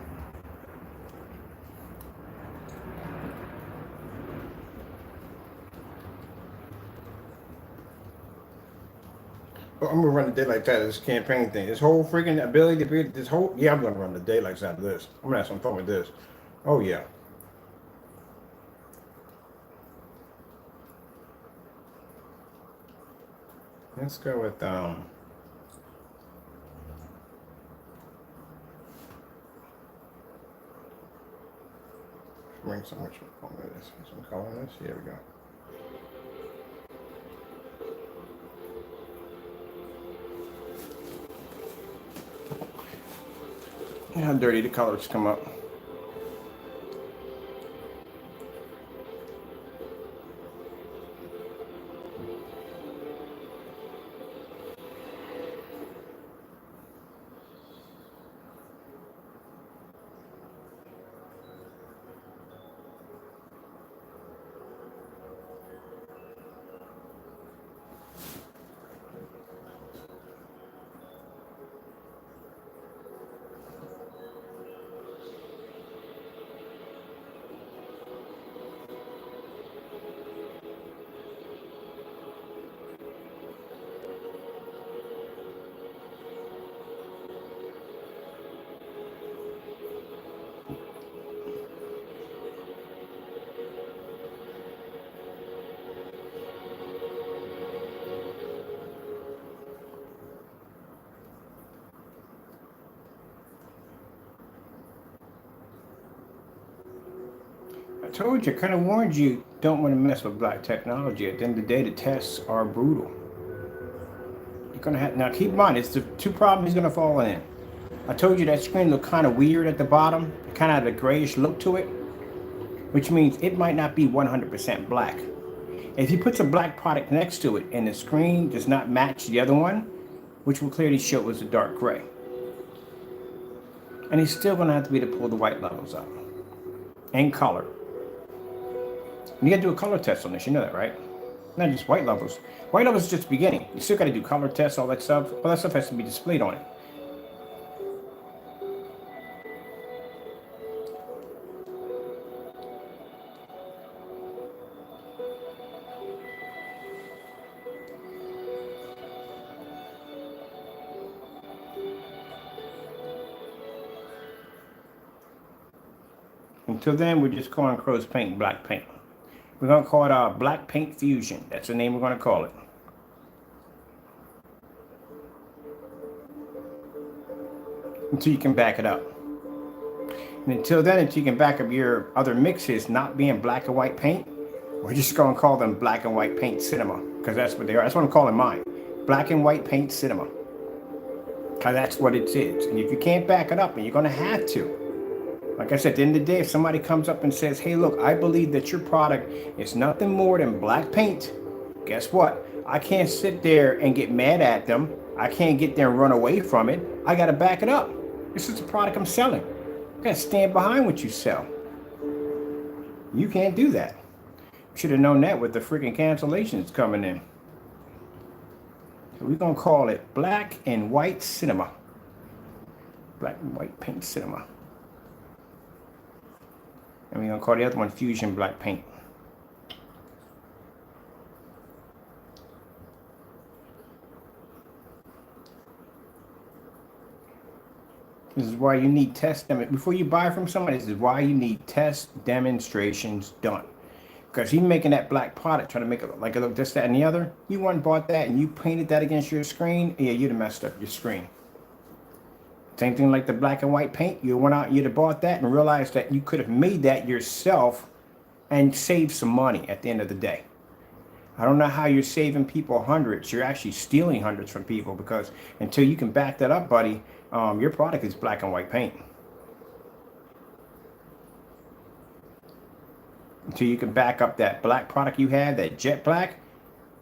I'm gonna run the daylights out of this campaign thing. This whole freaking ability to be this whole I'm gonna run the daylights out of this. I'm gonna have some fun with this. Oh yeah. Let's go with bring so much fun with this. Some color in this. Here we go. How dirty the colors come up. I told you, I kind of warned you, don't want to mess with black technology. At the end of the day, the tests are brutal. You're gonna have, now keep in mind, it's the two problems he's gonna fall in. I told you that screen looked kind of weird at the bottom. It kind of had a grayish look to it, which means it might not be 100% black. If he puts a black product next to it and the screen does not match the other one, which will clearly show it was a dark gray. And he's still gonna have to be able to pull the white levels up. And color. You gotta do a color test on this, you know that, right? Not just white levels. White levels is just beginning. You still gotta do color tests, all that stuff. All that stuff has to be displayed on it. Until then, we're just calling Crow's Paint black paint. We're going to call it Black Paint Fusion. That's the name we're going to call it. Until you can back it up. And until then, until you can back up your other mixes not being black and white paint, we're just going to call them black and white paint cinema, because that's what they are. That's what I'm calling mine. Black and white paint cinema. Because that's what it is. And if you can't back it up, and you're going to have to. Like I said, at the end of the day, if somebody comes up and says, hey, look, I believe that your product is nothing more than black paint, guess what? I can't sit there and get mad at them. I can't get there and run away from it. I got to back it up. This is the product I'm selling. I got to stand behind what you sell. You can't do that. Should have known that with the freaking cancellations coming in. So we're going to call it black and white cinema. Black and white paint cinema. And we're going to call the other one fusion black paint. This is why you need test them. Before you buy from somebody, this is why you need test demonstrations done. Because you making that black product, trying to make it look like it look this, that, and the other. You went and bought that and you painted that against your screen. Yeah, you'd have messed up your screen. Same thing like the black and white paint. You went out, you'd have bought that and realized that you could have made that yourself and saved some money at the end of the day. I don't know how you're saving people hundreds. You're actually stealing hundreds from people, because until you can back that up, buddy, your product is black and white paint. Until you can back up that black product you have, that jet black,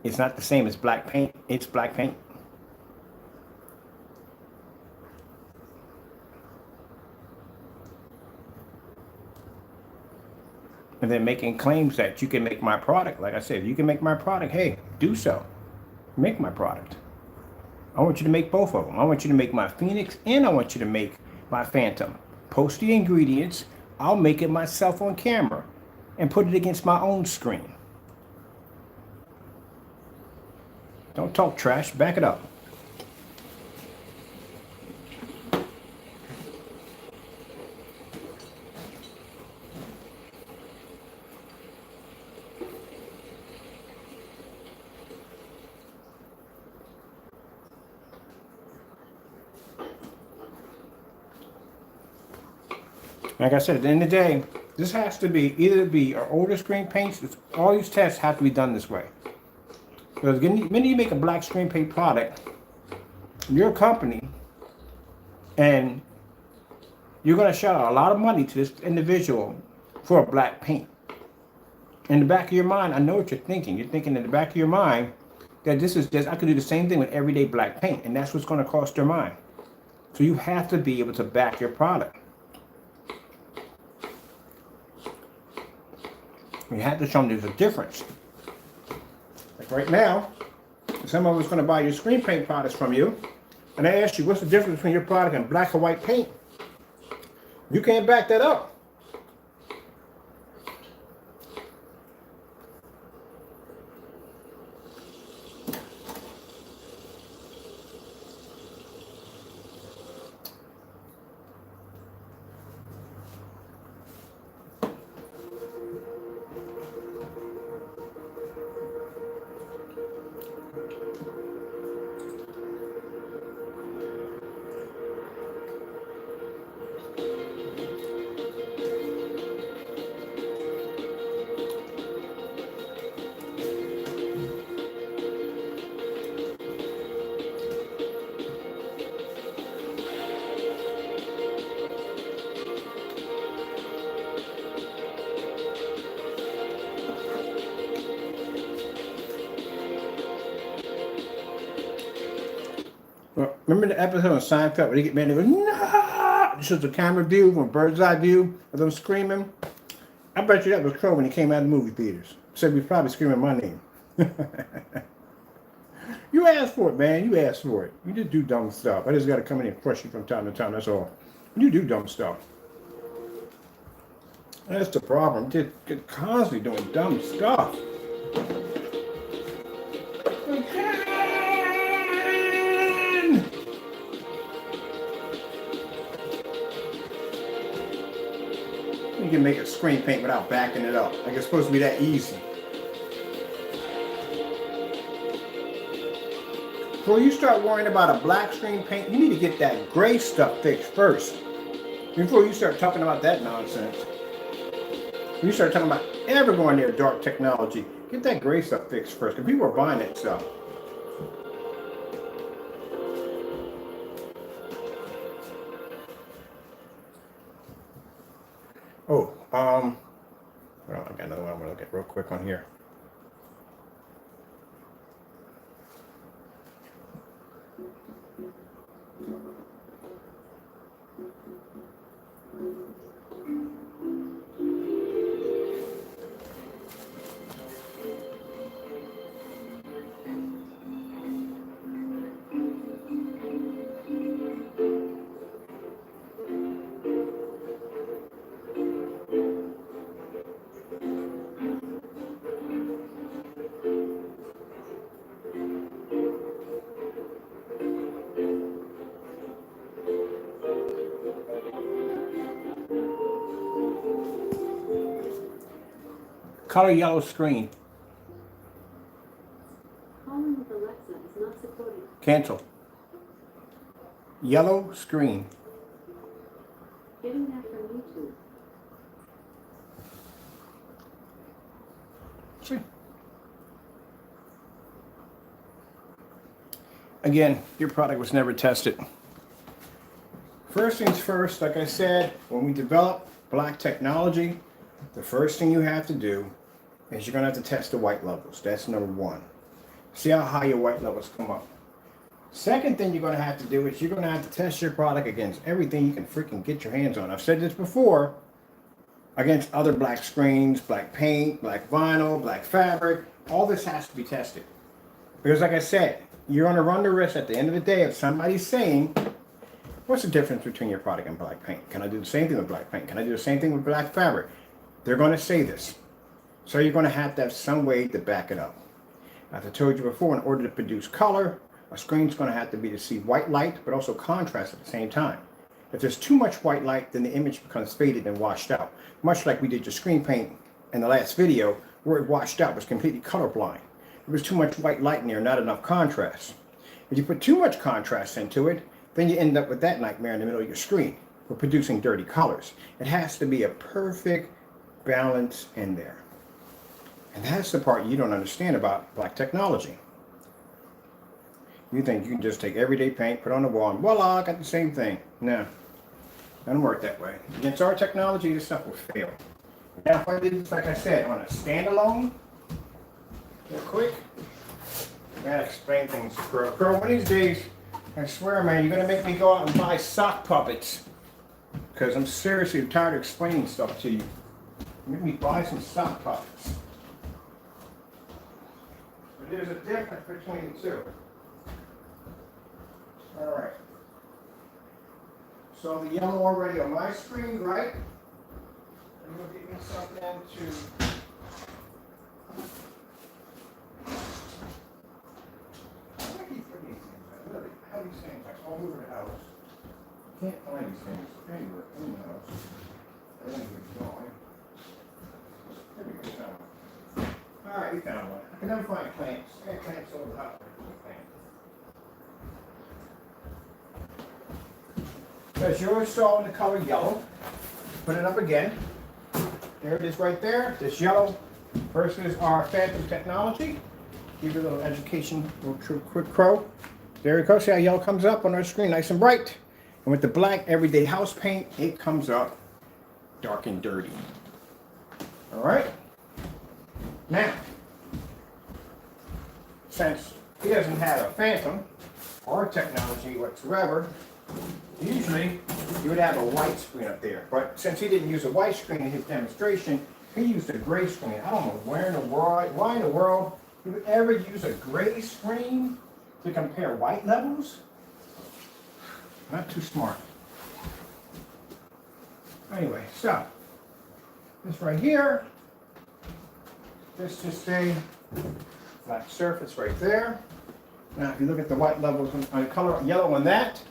it's not the same as black paint. It's black paint. And then making claims that you can make my product. Like I said, if you can make my product, hey, do so. Make my product. I want you to make both of them. I want you to make my Phoenix and I want you to make my Phantom. Post the ingredients. I'll make it myself on camera and put it against my own screen. Don't talk trash. Back it up. Like I said, at the end of the day, this has to be either be our older screen paints. All these tests have to be done this way. Because the minute you make a black screen paint product, your company, and you're going to shell out a lot of money to this individual for a black paint. In the back of your mind, I know what you're thinking. You're thinking in the back of your mind that this is just, I could do the same thing with everyday black paint, and that's what's going to cost their mind. So you have to be able to back your product. You have to show them there's a difference. Like right now, someone was going to buy your screen paint products from you, and I asked you, what's the difference between your product and black or white paint? You can't back that up. Well, remember the episode of Seinfeld where they get mad and they go, no! This is the camera view, from bird's eye view of them screaming. I bet you that was Crow when he came out of the movie theaters. So he was probably screaming my name. You asked for it, man. You asked for it. You just do dumb stuff. I just got to come in and crush you from time to time. That's all. You do dumb stuff. That's the problem. Just constantly doing dumb stuff. You can make a screen paint without backing it up. Like it's supposed to be that easy. Before you start worrying about a black screen paint, you need to get that gray stuff fixed first. Before you start talking about that nonsense, you start talking about ever going near dark technology, get that gray stuff fixed first, because people are buying that stuff. Oh, well, I got another one I'm gonna look at real quick on here. Color yellow screen. Calling with Alexa is not supported. Cancel. Yellow screen. Getting that from YouTube. See. Again, your product was never tested. First things first, like I said, when we develop black technology, the first thing you have to do is you're going to have to test the white levels. That's number one. See how high your white levels come up. Second thing you're going to have to do is you're going to have to test your product against everything you can freaking get your hands on. I've said this before, against other black screens, black paint, black vinyl, black fabric. All this has to be tested. Because like I said, you're going to run the risk at the end of the day of somebody saying, what's the difference between your product and black paint? Can I do the same thing with black paint? Can I do the same thing with black fabric? They're going to say this. So you're going to have some way to back it up. As I told you before, in order to produce color, a screen's going to have to be to see white light, but also contrast at the same time. If there's too much white light, then the image becomes faded and washed out. Much like we did your screen paint in the last video, where it washed out, was completely colorblind. There was too much white light in there, not enough contrast. If you put too much contrast into it, then you end up with that nightmare in the middle of your screen. We're producing dirty colors. It has to be a perfect balance in there. And that's the part you don't understand about black technology. You think you can just take everyday paint, put on the wall, and voila, I got the same thing. No, doesn't work that way. Against our technology, this stuff will fail. Now, if I did this, like I said, on a standalone, real quick, I gotta explain things to Crow. Crow, one of these days, I swear, man, you're gonna make me go out and buy sock puppets. Because I'm seriously tired of explaining stuff to you. Make me buy some sock puppets. But there's a difference between the two. Alright. So the yellow already on my screen, right? I'm going to get me something to... How do you put these things? Really? How do these things? All over the house. Can't find these things anywhere in the house. I don't even know. There we go. Alright, we found one. I can never find clamps. I got clamps over the house. As you always saw in the color yellow, put it up again. There it is right there. This yellow versus our Phantom technology. Give you a little education, a little quick crow. There it goes. See how yellow comes up on our screen, nice and bright. And with the black everyday house paint, it comes up dark and dirty. All right. Now, since he doesn't have a Phantom or technology whatsoever, usually you would have a white screen up there. But since he didn't use a white screen in his demonstration, he used a gray screen. I don't know why in the world you would ever use a gray screen to compare white levels. Not too smart. Anyway, so this right here, this just a flat surface right there. Now if you look at the white levels on the color yellow on that,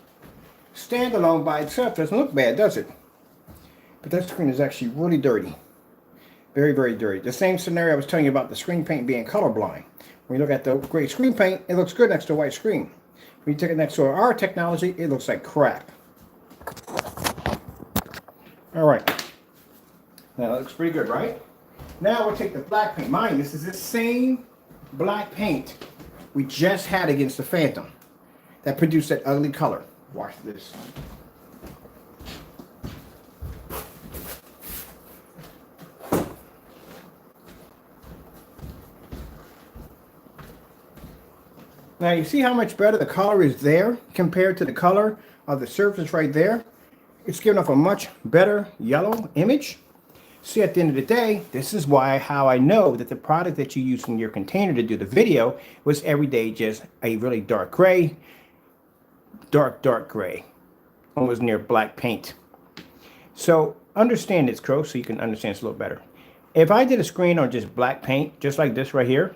standalone by itself doesn't look bad, does it? But that screen is actually really dirty. Very, very dirty. The same scenario I was telling you about the screen paint being colorblind. When you look at the gray screen paint, it looks good next to a white screen. When you take it next to our technology, it looks like crap. All right. Now that looks pretty good, right? Now we'll take the black paint. Mind, this is the same black paint we just had against the Phantom that produced that ugly color. Watch this. Now you see how much better the color is there compared to the color of the surface right there? It's giving off a much better yellow image. See, at the end of the day, this is how I know that the product that you used in your container to do the video was every day just a really dark gray, dark gray, almost near black paint. So understand this, Crow, so you can understand this a little better. If I did a screen on just black paint, just like this right here,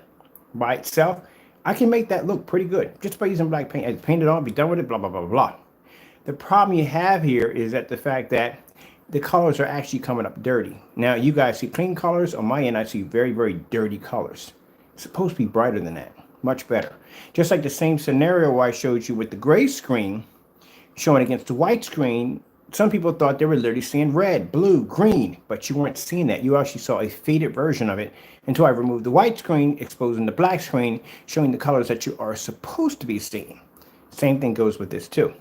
by itself, I can make that look pretty good just by using black paint. I paint it on, be done with it, blah, blah, blah, blah. The problem you have here is that the fact that the colors are actually coming up dirty. Now, you guys see clean colors. On my end, I see very, very dirty colors. It's supposed to be brighter than that. Much better. Just like the same scenario where I showed you with the gray screen showing against the white screen, some people thought they were literally seeing red, blue, green, but you weren't seeing that. You actually saw a faded version of it until I removed the white screen, exposing the black screen, showing the colors that you are supposed to be seeing. Same thing goes with this too.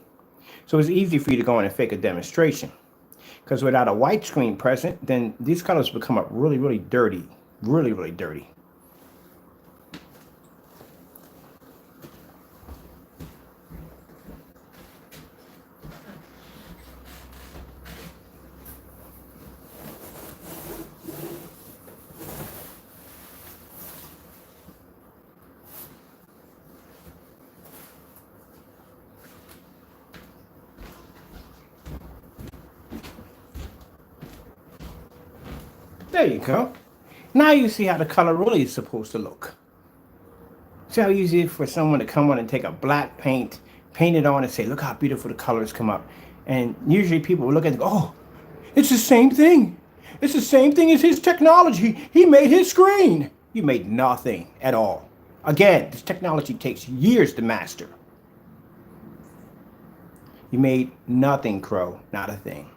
So it's easy for you to go in and fake a demonstration. Because without a white screen present, then these colors become up really, really dirty. Really, really dirty. There you go. Now you see how the color really is supposed to look. See how easy it is for someone to come on and take a black paint, paint it on and say, look how beautiful the colors come up. And usually people will look at it and go, oh, it's the same thing. It's the same thing as his technology. He made his screen. You made nothing at all. Again, this technology takes years to master. You made nothing, Crow, not a thing.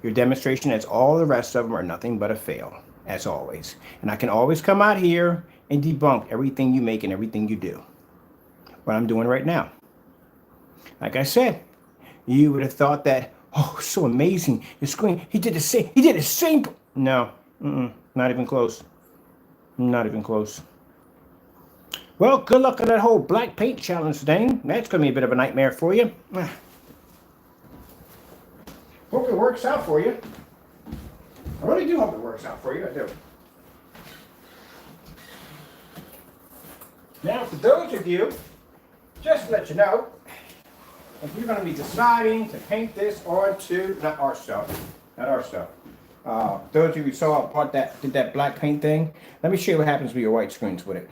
Your demonstration, as all the rest of them, are nothing but a fail, as always. And I can always come out here and debunk everything you make and everything you do. What I'm doing right now. Like I said, you would have thought that, oh, so amazing, your screen, he did the same. No, not even close. Not even close. Well, good luck on that whole black paint challenge thing. That's going to be a bit of a nightmare for you. Hope it works out for you. I really do hope it works out for you. I do. Now, for those of you, just to let you know, if you're going to be deciding to paint this onto, not our stuff. Those of you who saw did that black paint thing, let me show you what happens with your white screens with it.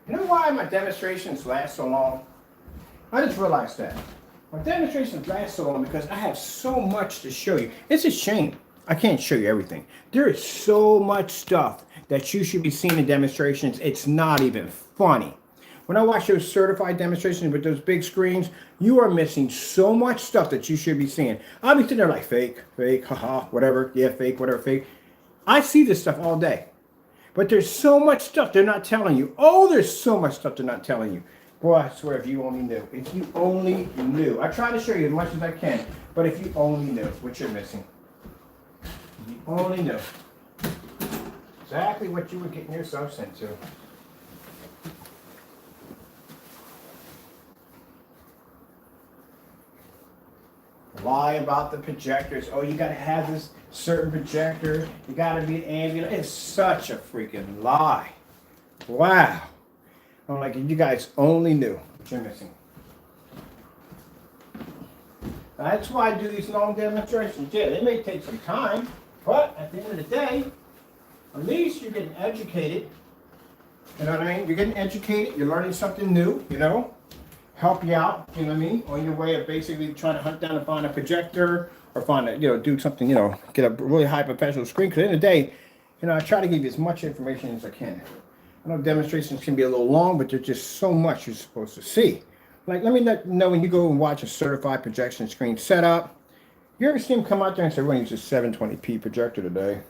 You know why my demonstrations last so long? I just realized that. My demonstrations last so long because I have so much to show you. It's a shame I can't show you everything. There is so much stuff that you should be seeing in demonstrations. It's not even funny. When I watch those certified demonstrations with those big screens, you are missing so much stuff that you should be seeing. I'll be sitting there like fake, haha, whatever, yeah, fake, whatever, fake. I see this stuff all day. But there's so much stuff they're not telling you. Oh, there's so much stuff they're not telling you. Boy, I swear, if you only knew. If you only knew. I try to show you as much as I can, but if you only knew what you're missing. If you only knew exactly what you were getting yourself into. Lie about the projectors. Oh, you got to have this certain projector. You got to be an ambient. It's such a freaking lie. Wow. I'm like, if you guys only knew what you're missing. That's why I do these long demonstrations. Yeah, they may take some time, but at the end of the day, at least you're getting educated. You know what I mean? You're getting educated. You're learning something new, you know? help you out, you know what I mean, on your way of basically trying to hunt down and find a projector or find a, do something, get a really high professional screen. Because at the end of the day, I try to give you as much information as I can. I know demonstrations can be a little long, but there's just so much you're supposed to see. Like, let me know when you go and watch a certified projection screen setup. You ever see them come out there and say, we're going to use a 720p projector today?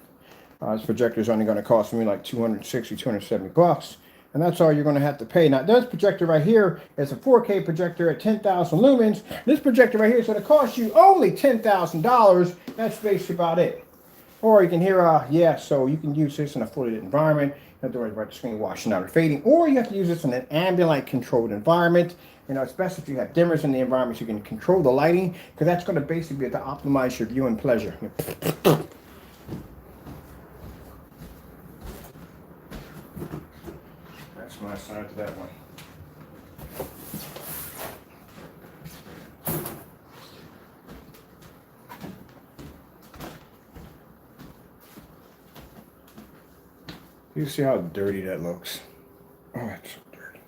This projector is only going to cost me like $270 and that's all you're going to have to pay. Now, this projector right here is a 4K projector at 10,000 lumens. This projector right here is going to cost you only $10,000. That's basically about it. Or you can hear, so you can use this in a fully lit environment. You don't have to worry about the screen washing out or fading. Or you have to use this in an ambient light controlled environment. It's best if you have dimmers in the environment so you can control the lighting, because that's going to basically be to optimize your viewing pleasure. That's my side to that one. You see how dirty that looks? Oh, it's so dirty.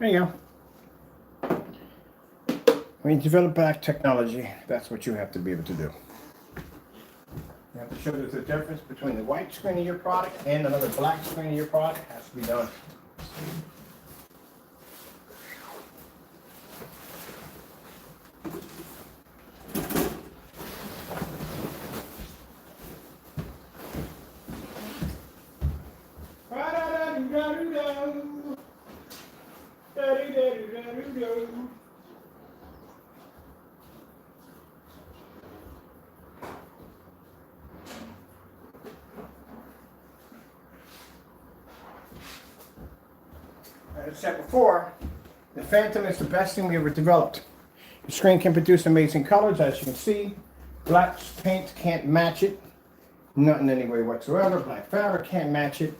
There you go. When you develop black technology, that's what you have to be able to do. You have to show there's a difference between the white screen of your product and another black screen of your product. It has to be done. As I said before, the Phantom is the best thing we ever developed. The screen can produce amazing colors, as you can see. Black paint can't match it, not in any way whatsoever. Black fabric can't match it.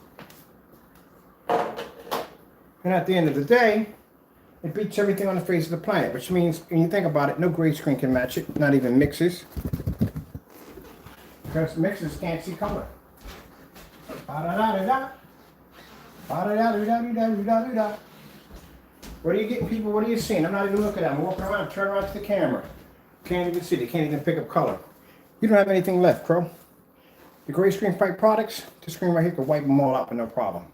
And at the end of the day, it beats everything on the face of the planet, which means, when you think about it, no gray screen can match it, not even mixes. Because mixes can't see color. Ba-da-da-da-da. Ba-da-da-da-da-da-da-da-da. What are you getting, people? What are you seeing? I'm not even looking at them. I'm walking around, turn around to the camera. Can't even see. They can't even pick up color. You don't have anything left, Crow. The gray screen fight products, this screen right here can wipe them all out with no problem.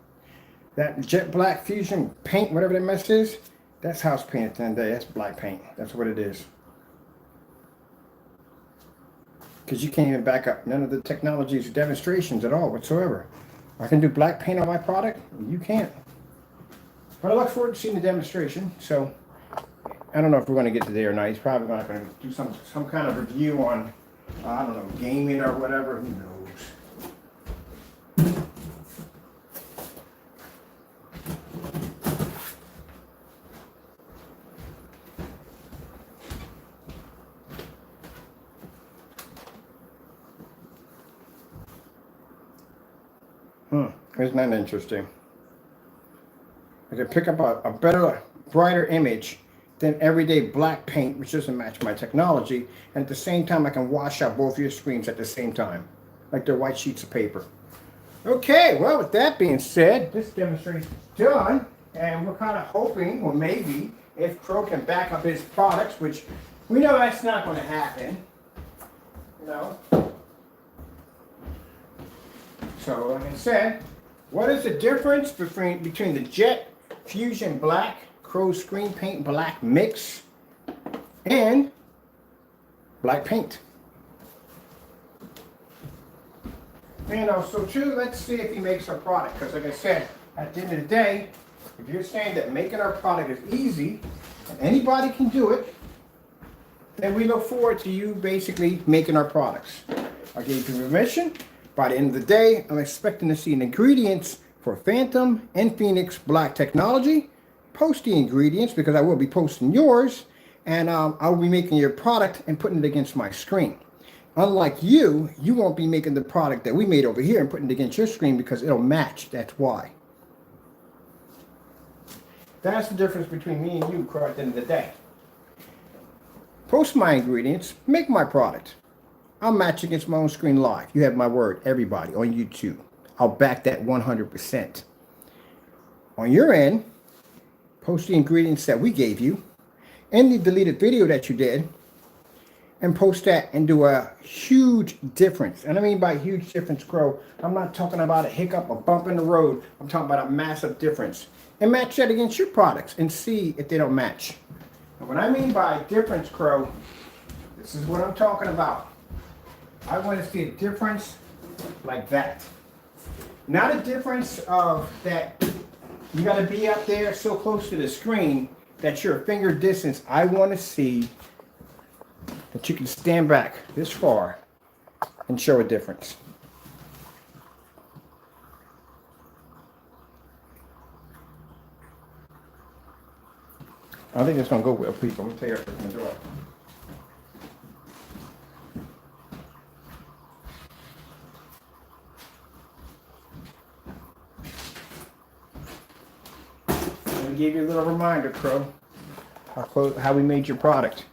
That jet black fusion paint, whatever that mess is, that's house paint at the end of the day. That's black paint. That's what it is. Because you can't even back up none of the technologies, demonstrations at all whatsoever. I can do black paint on my product. You can't. But I look forward to seeing the demonstration. So I don't know if we're going to get today or not. He's probably going to do some kind of review on, I don't know, gaming or whatever. Who knows? Isn't that interesting? I can pick up a better, brighter image than everyday black paint, which doesn't match my technology. And at the same time, I can wash out both your screens at the same time, like they're white sheets of paper. Okay, well, with that being said, this demonstration is done. And we're kind of hoping, or maybe, if Crow can back up his products, which we know that's not going to happen. So, like I said, what is the difference between the Jet Fusion Black Crow Screen Paint Black Mix and black paint? So too, let's see if he makes our product, because like I said, at the end of the day, if you're saying that making our product is easy and anybody can do it, then we look forward to you basically making our products. I gave you permission. By the end of the day, I'm expecting to see the ingredients for Phantom and Phoenix Black Technology. Post the ingredients, because I will be posting yours, and I'll be making your product and putting it against my screen. Unlike you won't be making the product that we made over here and putting it against your screen because it'll match. That's why. That's the difference between me and you, Crow, at the end of the day. Post my ingredients, make my product. I'll match against my own screen live. You have my word, everybody, on YouTube. I'll back that 100%. On your end, post the ingredients that we gave you and the deleted video that you did and post that and do a huge difference. And I mean by huge difference, Crow, I'm not talking about a hiccup, a bump in the road. I'm talking about a massive difference. And match that against your products and see if they don't match. And what I mean by difference, Crow, this is what I'm talking about. I want to see a difference like that. Not a difference of that you got to be up there so close to the screen that you're a finger distance. I want to see that you can stand back this far and show a difference. I think it's going to go well, people. Let me tell you everything to do it. Let me give you a little reminder, Crow, how we made your product.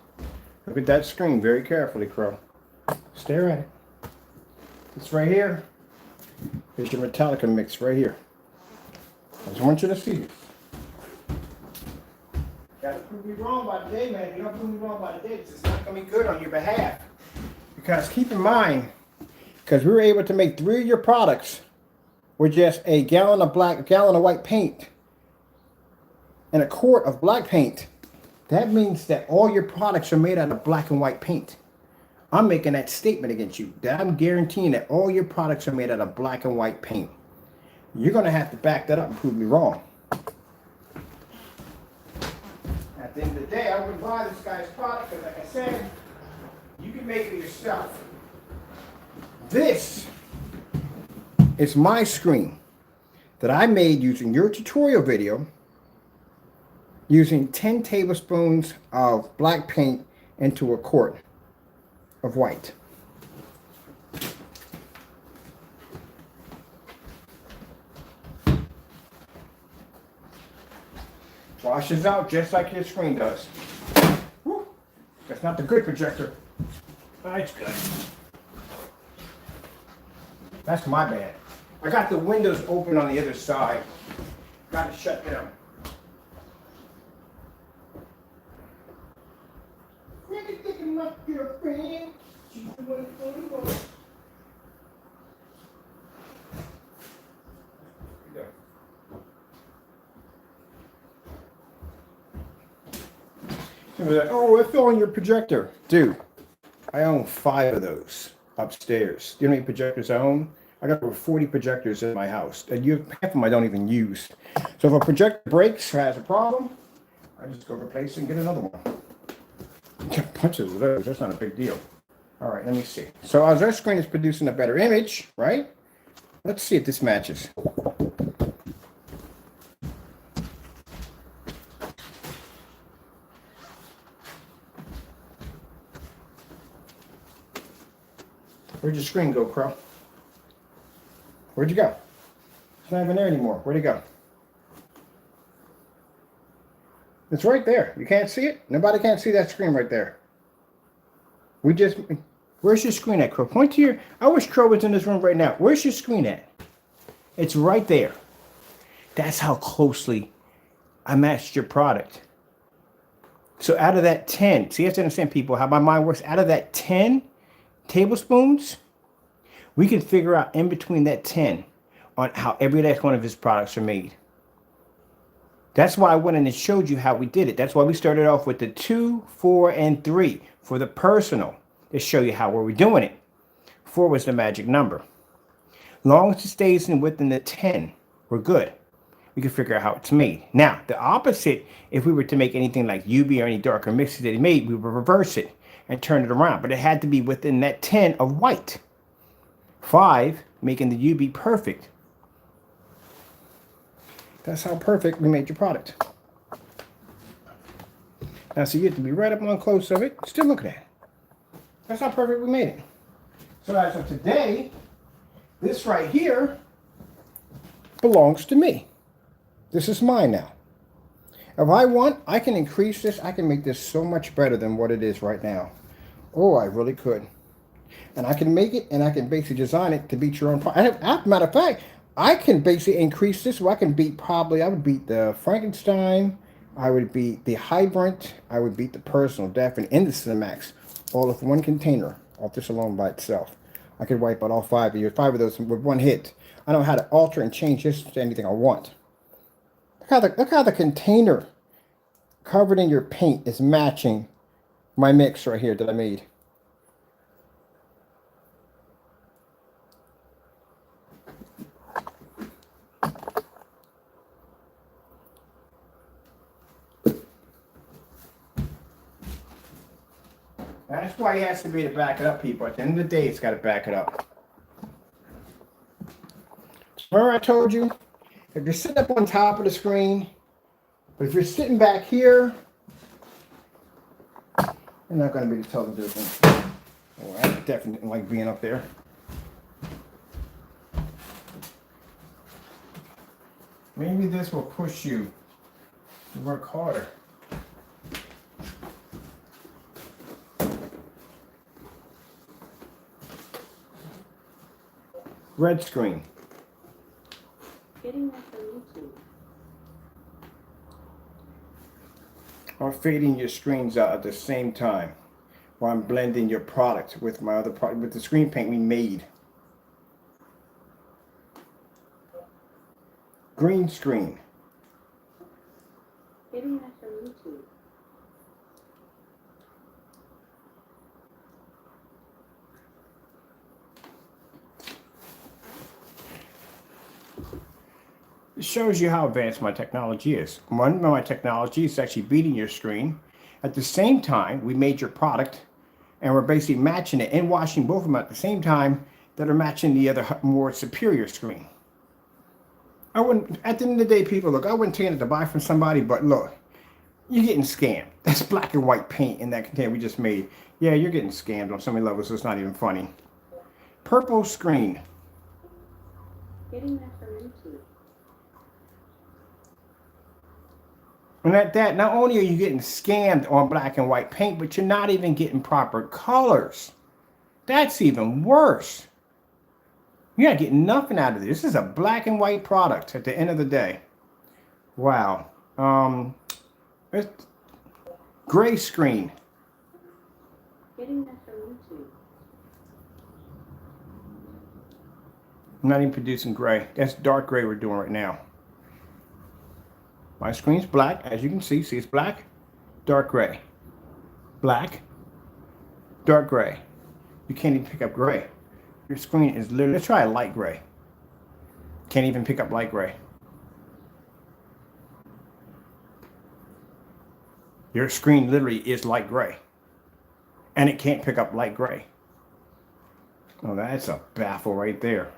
Look at that screen very carefully, Crow. Stare at it. It's right here. Here's your Metallica mix right here. I just want you to see it. Gotta prove me wrong by the day, man. If you don't prove me wrong by the day, it's not gonna be good on your behalf. Because keep in mind, because we were able to make 3 of your products with just a gallon of white paint and a quart of black paint. That means that all your products are made out of black and white paint. I'm making that statement against you. That I'm guaranteeing that all your products are made out of black and white paint. You're gonna have to back that up and prove me wrong. At the end of the day, I wouldn't buy this guy's product because, like I said, you can make it yourself. This is my screen that I made using your tutorial video, using 10 tablespoons of black paint into a quart of white. Washes out just like your screen does. Woo. That's not the good projector. That's good. That's my bad. I got the windows open on the other side. Got to shut down. Like, oh, it fell on your projector. Dude, I own 5 of those upstairs. You know how many projectors I own? I got over 40 projectors in my house. And half of them I don't even use. So if a projector breaks or has a problem, I just go replace it and get another one. Bunches of those. That's not a big deal. All right, let me see. So as our screen is producing a better image, right? Let's see if this matches. Where'd your screen go, Crow? Where'd you go? It's not even there anymore. Where'd it go? It's right there. You can't see it? Nobody can't see that screen right there. Where's your screen at, Crow? Point to your, I wish Crow was in this room right now. Where's your screen at? It's right there. That's how closely I matched your product. So out of that 10, see, you have to understand, people, how my mind works. Out of that 10 tablespoons, we can figure out in between that 10 on how every last one of his products are made. That's why I went in and showed you how we did it. That's why we started off with the 2, 4, and 3 for the personal to show you how we're doing it. 4 was the magic number. Long as it stays within the 10, we're good. We can figure out how it's made. Now, the opposite, if we were to make anything like UB or any darker mixes that he made, we would reverse it and turn it around. But it had to be within that 10 of white. 5, making the UB perfect. That's how perfect we made your product. Now, so you have to be right up on close of it. Still looking at it. That's how perfect we made it. So as of today, this right here belongs to me. This is mine now. If I want, I can increase this. I can make this so much better than what it is right now. Oh, I really could. And I can make it, and I can basically design it to beat your own. As a matter of fact, I can basically increase this. Where I can beat I would beat the Frankenstein. I would beat the Hydrant. I would beat the Personal Def and the Cinemax. All of one container, off this alone by itself. I could wipe out all 5 of you, 5 of those with one hit. I know how to alter and change this to anything I want. Look how the container covered in your paint is matching my mix right here that I made. That's why it has to be to back it up, people. At the end of the day, it's got to back it up. Remember I told you, if you're sitting up on top of the screen, but if you're sitting back here, you're not going to be able to tell the difference. Oh, I definitely like being up there. Maybe this will push you to work harder. Red screen. Getting that from YouTube. Or fading your screens out at the same time while I'm blending your product with my other product, with the screen paint we made. Green screen. Getting that from YouTube. It shows you how advanced my technology is. One of my technology is actually beating your screen. At the same time, we made your product, and we're basically matching it and washing both of them at the same time that are matching the other more superior screen. I wouldn't, at the end of the day, people, look, I wouldn't take it to buy from somebody, but look, you're getting scammed. That's black and white paint in that container we just made. Yeah, you're getting scammed on so many levels, so it's not even funny. Purple screen. Getting that from YouTube. And at that, not only are you getting scammed on black and white paint, but you're not even getting proper colors. That's even worse. You're not getting nothing out of this. This is a black and white product at the end of the day. Wow. It's gray screen. Getting that from YouTube. I'm not even producing gray. That's dark gray we're doing right now. My screen's black, as you can see. See, it's black, dark gray. Black, dark gray. You can't even pick up gray. Your screen is literally, let's try a light gray. Can't even pick up light gray. Your screen literally is light gray. And it can't pick up light gray. Oh, that's a baffle right there.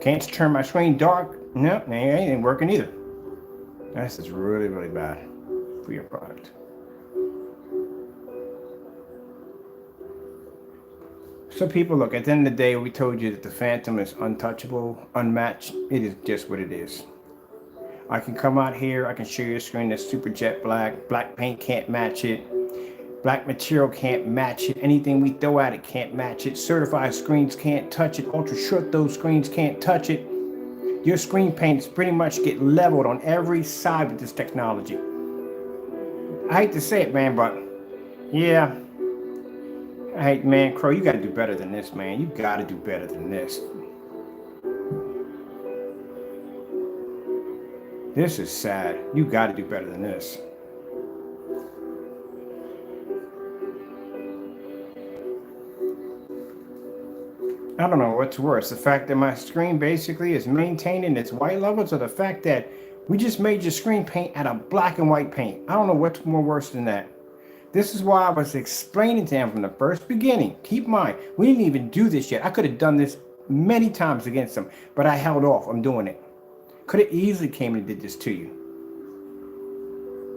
Can't turn my screen dark. No, it ain't working either. This is really, really bad for your product. So people, look, at the end of the day, we told you that the Phantom is untouchable, unmatched. It is just what it is. I can come out here, I can show you a screen that's super jet black. Black paint can't match it. Black material can't match it. Anything we throw at it can't match it. Certified screens can't touch it. Ultra short those screens can't touch it. Your screen paints pretty much get leveled on every side with this technology. I hate to say it, man, but yeah. Hey, man, Crow, you got to do better than this, man. You got to do better than this. This is sad. You got to do better than this. I don't know what's worse, the fact that my screen basically is maintaining its white levels, or the fact that we just made your screen paint out of black and white paint. I don't know what's more worse than that. This is why I was explaining to him from the first beginning. Keep in mind, we didn't even do this yet. I could have done this many times against him, but I held off on doing it. could have easily came and did this to you.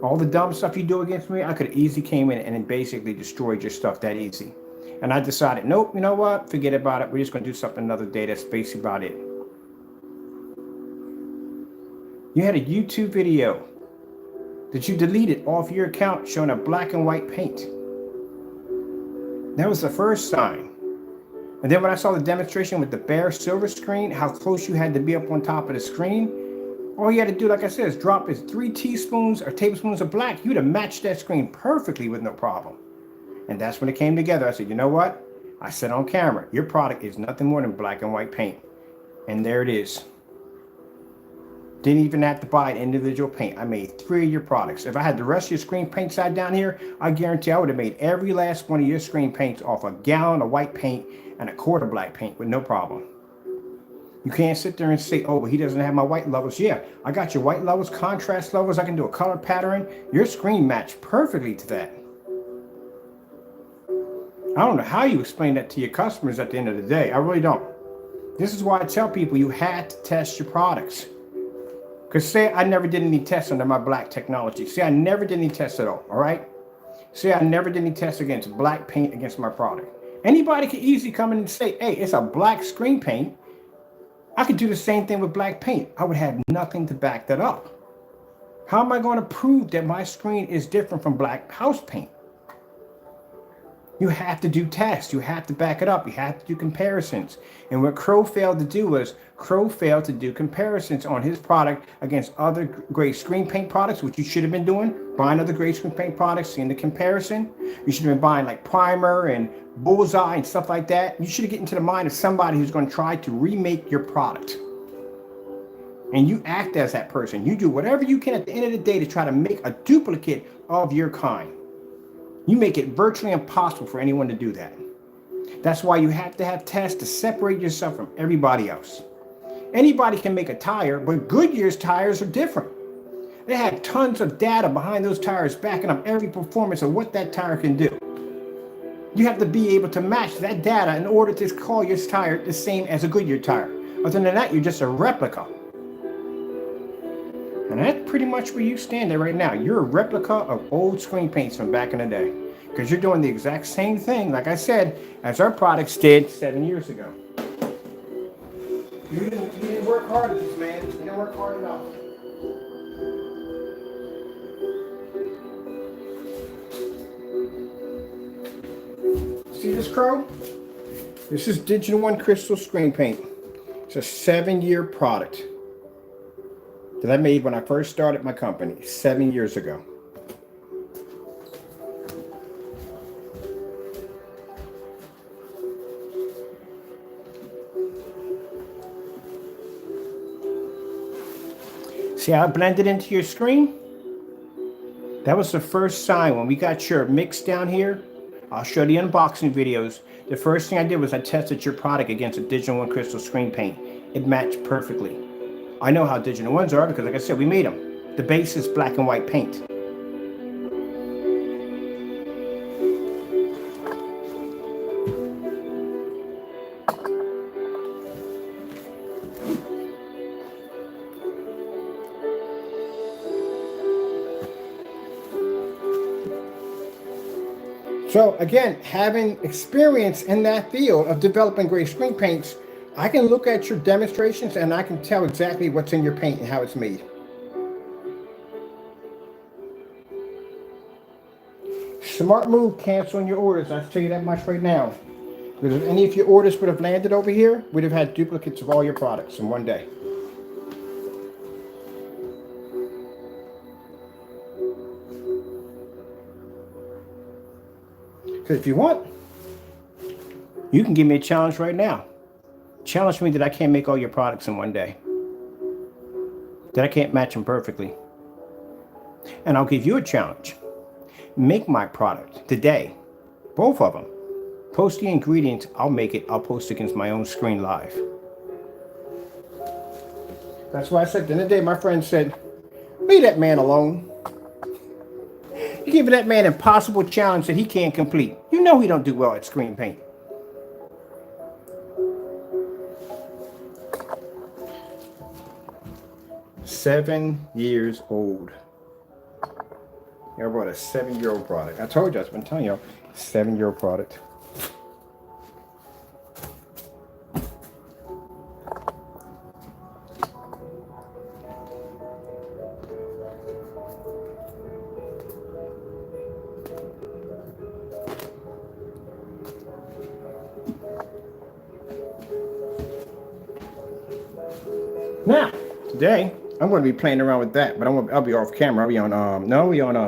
All the dumb stuff you do against me, I could have easily came in and basically destroyed your stuff that easy. And I decided, nope, you know what? Forget about it. We're just going to do something another day. That's basically about it. You had a YouTube video that you deleted off your account showing a black and white paint. That was the first sign. And then when I saw the demonstration with the bare silver screen, how close you had to be up on top of the screen, all you had to do, like I said, is drop is 3 teaspoons or tablespoons of black. You'd have matched that screen perfectly with no problem. And that's when it came together. I said, you know what? I said on camera, your product is nothing more than black and white paint. And there it is. Didn't even have to buy an individual paint. I made 3 of your products. If I had the rest of your screen paint side down here, I guarantee I would have made every last one of your screen paints off a gallon of white paint and a quart of black paint with no problem. You can't sit there and say, oh, well, he doesn't have my white levels. Yeah, I got your white levels, contrast levels. I can do a color pattern. Your screen matched perfectly to that. I don't know how you explain that to your customers at the end of the day. I really don't. This is why I tell people you had to test your products. Because say I never did any tests under my black technology. Say I never did any tests at all right? Say I never did any tests against black paint against my product. Anybody can easily come in and say, hey, it's a black screen paint. I could do the same thing with black paint. I would have nothing to back that up. How am I going to prove that my screen is different from black house paint? You have to do tests. You have to back it up. You have to do comparisons. And what Crow failed to do was Crow failed to do comparisons on his product against other great screen paint products, which you should have been doing, buying other great screen paint products, seeing the comparison. You should have been buying like primer and bullseye and stuff like that. You should have get into the mind of somebody who's going to try to remake your product. And you act as that person. You do whatever you can at the end of the day to try to make a duplicate of your kind. You make it virtually impossible for anyone to do that. That's why you have to have tests to separate yourself from everybody else. Anybody can make a tire, but Goodyear's tires are different. They have tons of data behind those tires backing up every performance of what that tire can do. You have to be able to match that data in order to call your tire the same as a Goodyear tire. Other than that, you're just a replica. And that's pretty much where you stand there right now. You're a replica of old screen paints from back in the day. Because you're doing the exact same thing, like I said, as our products did 7 years ago. You didn't work hard at this, man. You didn't work hard enough. See this Crow? This is Digital One Crystal Screen Paint. It's a 7-year product that I made when I first started my company 7 years ago. See how it blended into your screen? That was the first sign when we got your mix down here. I'll show the unboxing videos. The first thing I did was I tested your product against a Digital One Crystal Screen Paint. It matched perfectly. I know how Digital Ones are because, like I said, we made them. The base is black and white paint. So again, having experience in that field of developing great screen paints, I can look at your demonstrations and I can tell exactly what's in your paint and how it's made. Smart move canceling your orders. I'll tell you that much right now. Because if any of your orders would have landed over here, we'd have had duplicates of all your products in one day. Because if you want, you can give me a challenge right now. Challenge me that I can't make all your products in one day. That I can't match them perfectly. And I'll give you a challenge. Make my product today. Both of them. Post the ingredients. I'll make it. I'll post against my own screen live. That's why I said at the end of the day, my friend said, leave that man alone. You're giving that man an impossible challenge that he can't complete. You know he don't do well at screen paint. 7 years old. I bought a 7-year-old product. I told you, I've been telling you, 7-year-old product. Now, today, I'm going to be playing around with that, but I'll be off camera. I'll be on,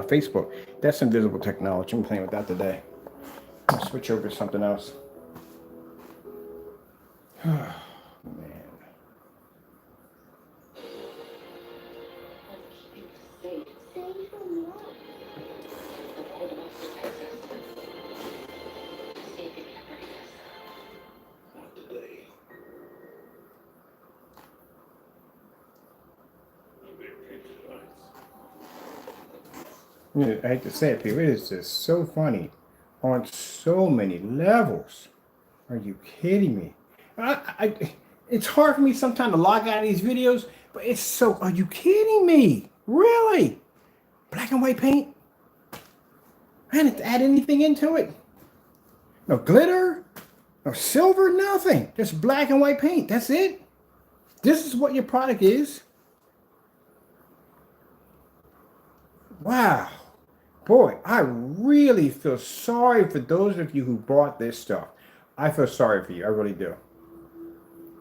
Facebook. That's invisible technology. I'm playing with that today. I'll switch over to something else. Man. Not today. Yeah, I hate to say it, people. It is just so funny on so many levels. Are you kidding me? It's hard for me sometimes to log out of these videos, but it's so. Are you kidding me? Really? Black and white paint? I didn't have to add anything into it. No glitter, no silver, nothing. Just black and white paint. That's it. This is what your product is. Wow. Boy, I really feel sorry for those of you who bought this stuff. I feel sorry for you. I really do.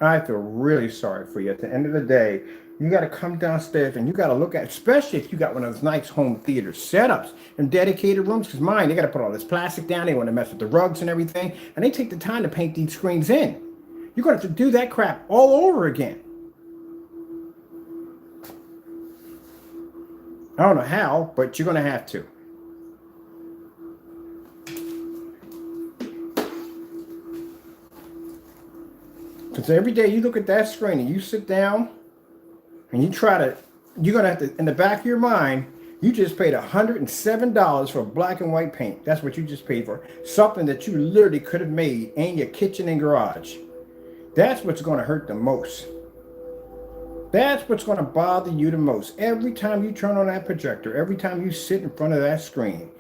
I feel really sorry for you. At the end of the day, you got to come downstairs and you got to look at, especially if you got one of those nice home theater setups and dedicated rooms, because mine, they got to put all this plastic down. They want to mess with the rugs and everything. And they take the time to paint these screens in. You're going to have to do that crap all over again. I don't know how, but you're going to have to. Because every day you look at that screen and you sit down and you try to, you're going to have to, in the back of your mind, you just paid $107 for black and white paint. That's what you just paid for. Something that you literally could have made in your kitchen and garage. That's what's going to hurt the most. That's what's going to bother you the most. Every time you turn on that projector, every time you sit in front of that screen,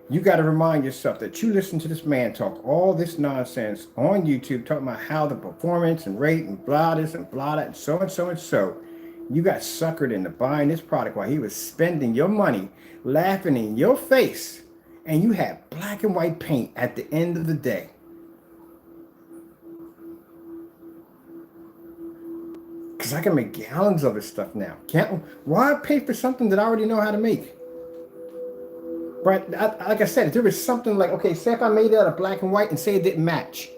you got to remind yourself that you listen to this man talk all this nonsense on YouTube, talking about how the performance and rate and blah this and blah that and so and so and so. You got suckered into buying this product while he was spending your money, laughing in your face, and you had black and white paint at the end of the day. Because I can make gallons of this stuff now. Why pay for something that I already know how to make? But like I said, if there was something like, okay, say if I made it out of black and white and say it didn't match.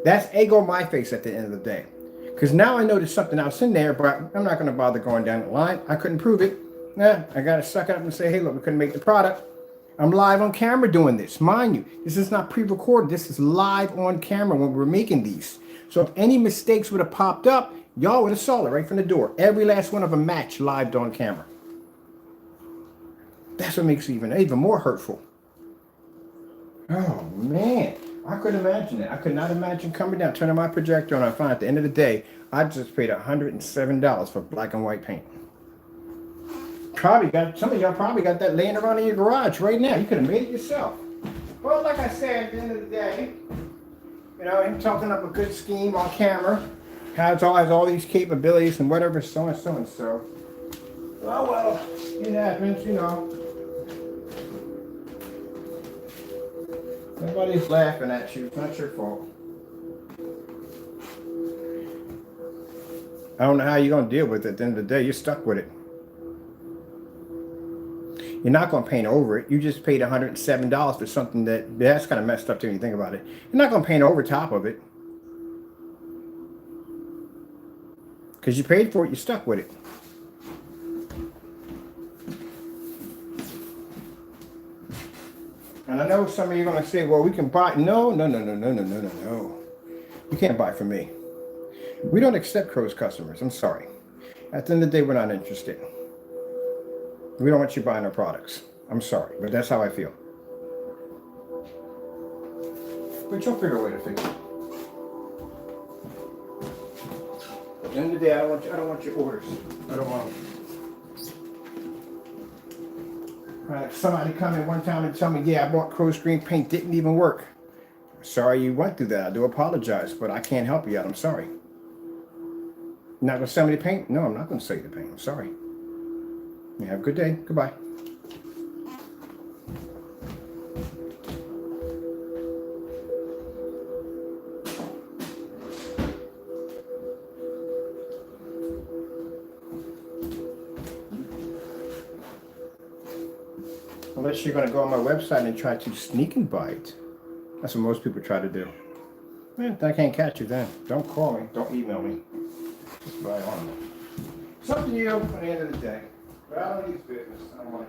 That's egg on my face at the end of the day. Because now I know there's something else in there, but I'm not going to bother going down the line. I couldn't prove it. I got to suck it up and say, hey, look, we couldn't make the product. I'm live on camera doing this. Mind you, this is not pre-recorded. This is live on camera when we're making these. So if any mistakes would have popped up, y'all would have saw it right from the door. Every last one of them matched live on camera. That's what makes it even more hurtful. Oh, man. I couldn't imagine that. I could not imagine coming down, turning my projector on, and I find at the end of the day, I just paid $107 for black and white paint. Some of y'all probably got that laying around in your garage right now. You could have made it yourself. Well, like I said, at the end of the day, you know, him talking up a good scheme on camera, has all these capabilities and whatever, so and so and so. Oh, well, it happens, you know. Nobody's laughing at you. It's not your fault. I don't know how you're going to deal with it. At the end of the day, you're stuck with it. You're not going to paint over it. You just paid $107 for something that's kind of messed up too when you think about it. You're not going to paint over top of it. Because you paid for it, you're stuck with it. And I know some of you are going to say, well, we can buy. No. You can't buy from me. We don't accept Crows customers. I'm sorry. At the end of the day, we're not interested. We don't want you buying our products. I'm sorry, but that's how I feel. But you'll figure a way to fix it. At the end of the day, I don't want your orders. I don't want them. had somebody come in one time and tell me, yeah, I bought Crow screen paint, didn't even work. Sorry you went through that. I do apologize, but I can't help you out. I'm sorry. You're not going to sell me the paint? No, I'm not going to sell you the paint. I'm sorry. You have a good day. Goodbye. Unless you're going to go on my website and try to sneak and buy it. That's what most people try to do. I can't catch you then. Don't call me. Don't email me. Just buy on it. It's up to you at the end of the day. But I don't need business. I don't want it.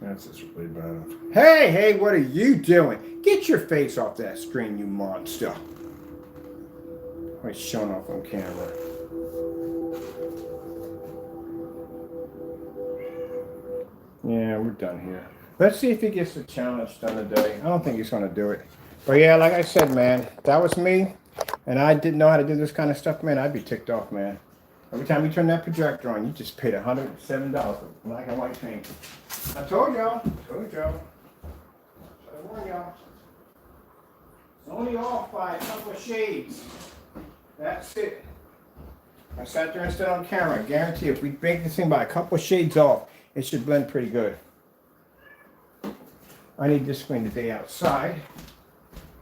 That's just really bad. Hey, what are you doing? Get your face off that screen, you monster. It's showing off on camera. Yeah, we're done here. Let's see if he gets the challenge done today. I don't think he's going to do it. But yeah, like I said, man, if that was me, and I didn't know how to do this kind of stuff, man, I'd be ticked off, man. Every time you turn that projector on, you just paid $107 for black and white paint. I told y'all. I warned y'all. It's only off by a couple of shades. That's it. I sat there and stood on camera. I guarantee if we make this thing by a couple of shades off, it should blend pretty good. I need this screen today outside.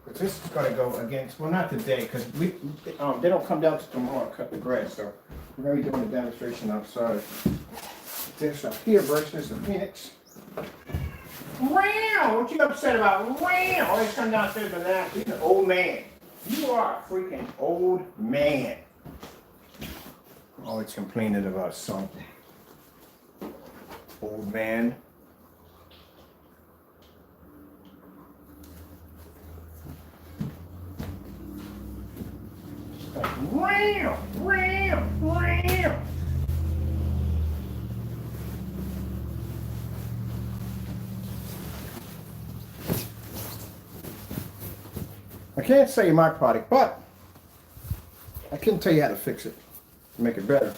But this is going to go against, well, not today, because they don't come down to tomorrow and cut the grass. So we're going to be doing a demonstration outside. This up here versus the Phoenix. Wow! What you upset about? Wow! Always come downstairs and that. He's an old man. You are a freaking old man. Always complaining about something. Old man. Wow! Wow! Wow! I can't say my product, but I can tell you how to fix it to make it better.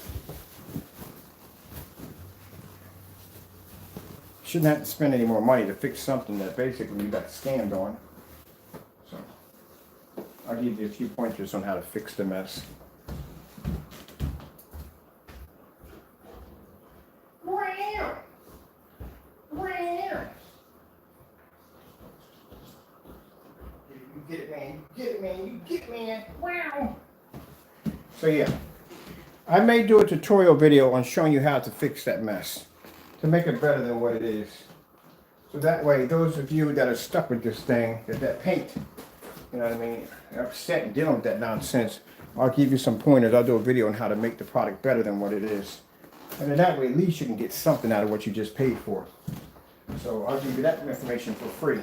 Shouldn't have to spend any more money to fix something that basically you got scammed on. So I'll give you a few pointers on how to fix the mess. Wow! Wow! You get it, man. You get it, man. You get it, man. Wow! So yeah, I may do a tutorial video on showing you how to fix that mess to make it better than what it is. So that way, those of you that are stuck with this thing, that paint, you know what I mean, are upset and dealing with that nonsense, I'll give you some pointers. I'll do a video on how to make the product better than what it is. And then that way, at least you can get something out of what you just paid for. So I'll give you that information for free.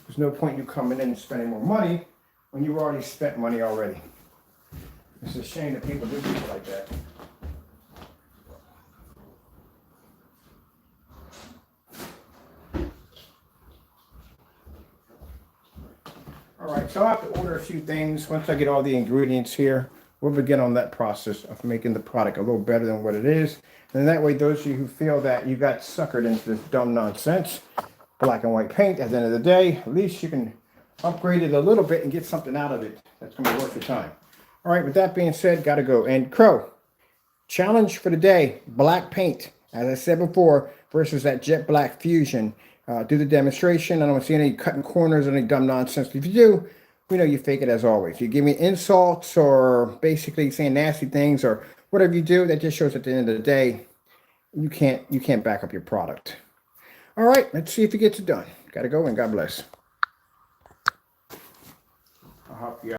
There's no point in you coming in and spending more money when you've already spent money already. It's a shame that people do people like that. Alright, so I have to order a few things. Once I get all the ingredients here, we'll begin on that process of making the product a little better than what it is. And that way, those of you who feel that you got suckered into this dumb nonsense, black and white paint, at the end of the day, at least you can upgrade it a little bit and get something out of it that's going to be worth your time. Alright, with that being said, gotta go. And Crow, challenge for the day, black paint. As I said before, versus that jet black fusion. Do the demonstration. I don't want to see any cutting corners or any dumb nonsense. If you do, we know you fake it as always. You give me insults or basically saying nasty things or whatever you do, that just shows at the end of the day, you can't back up your product. All right, let's see if he gets it done. Gotta go and God bless. I'll help you out.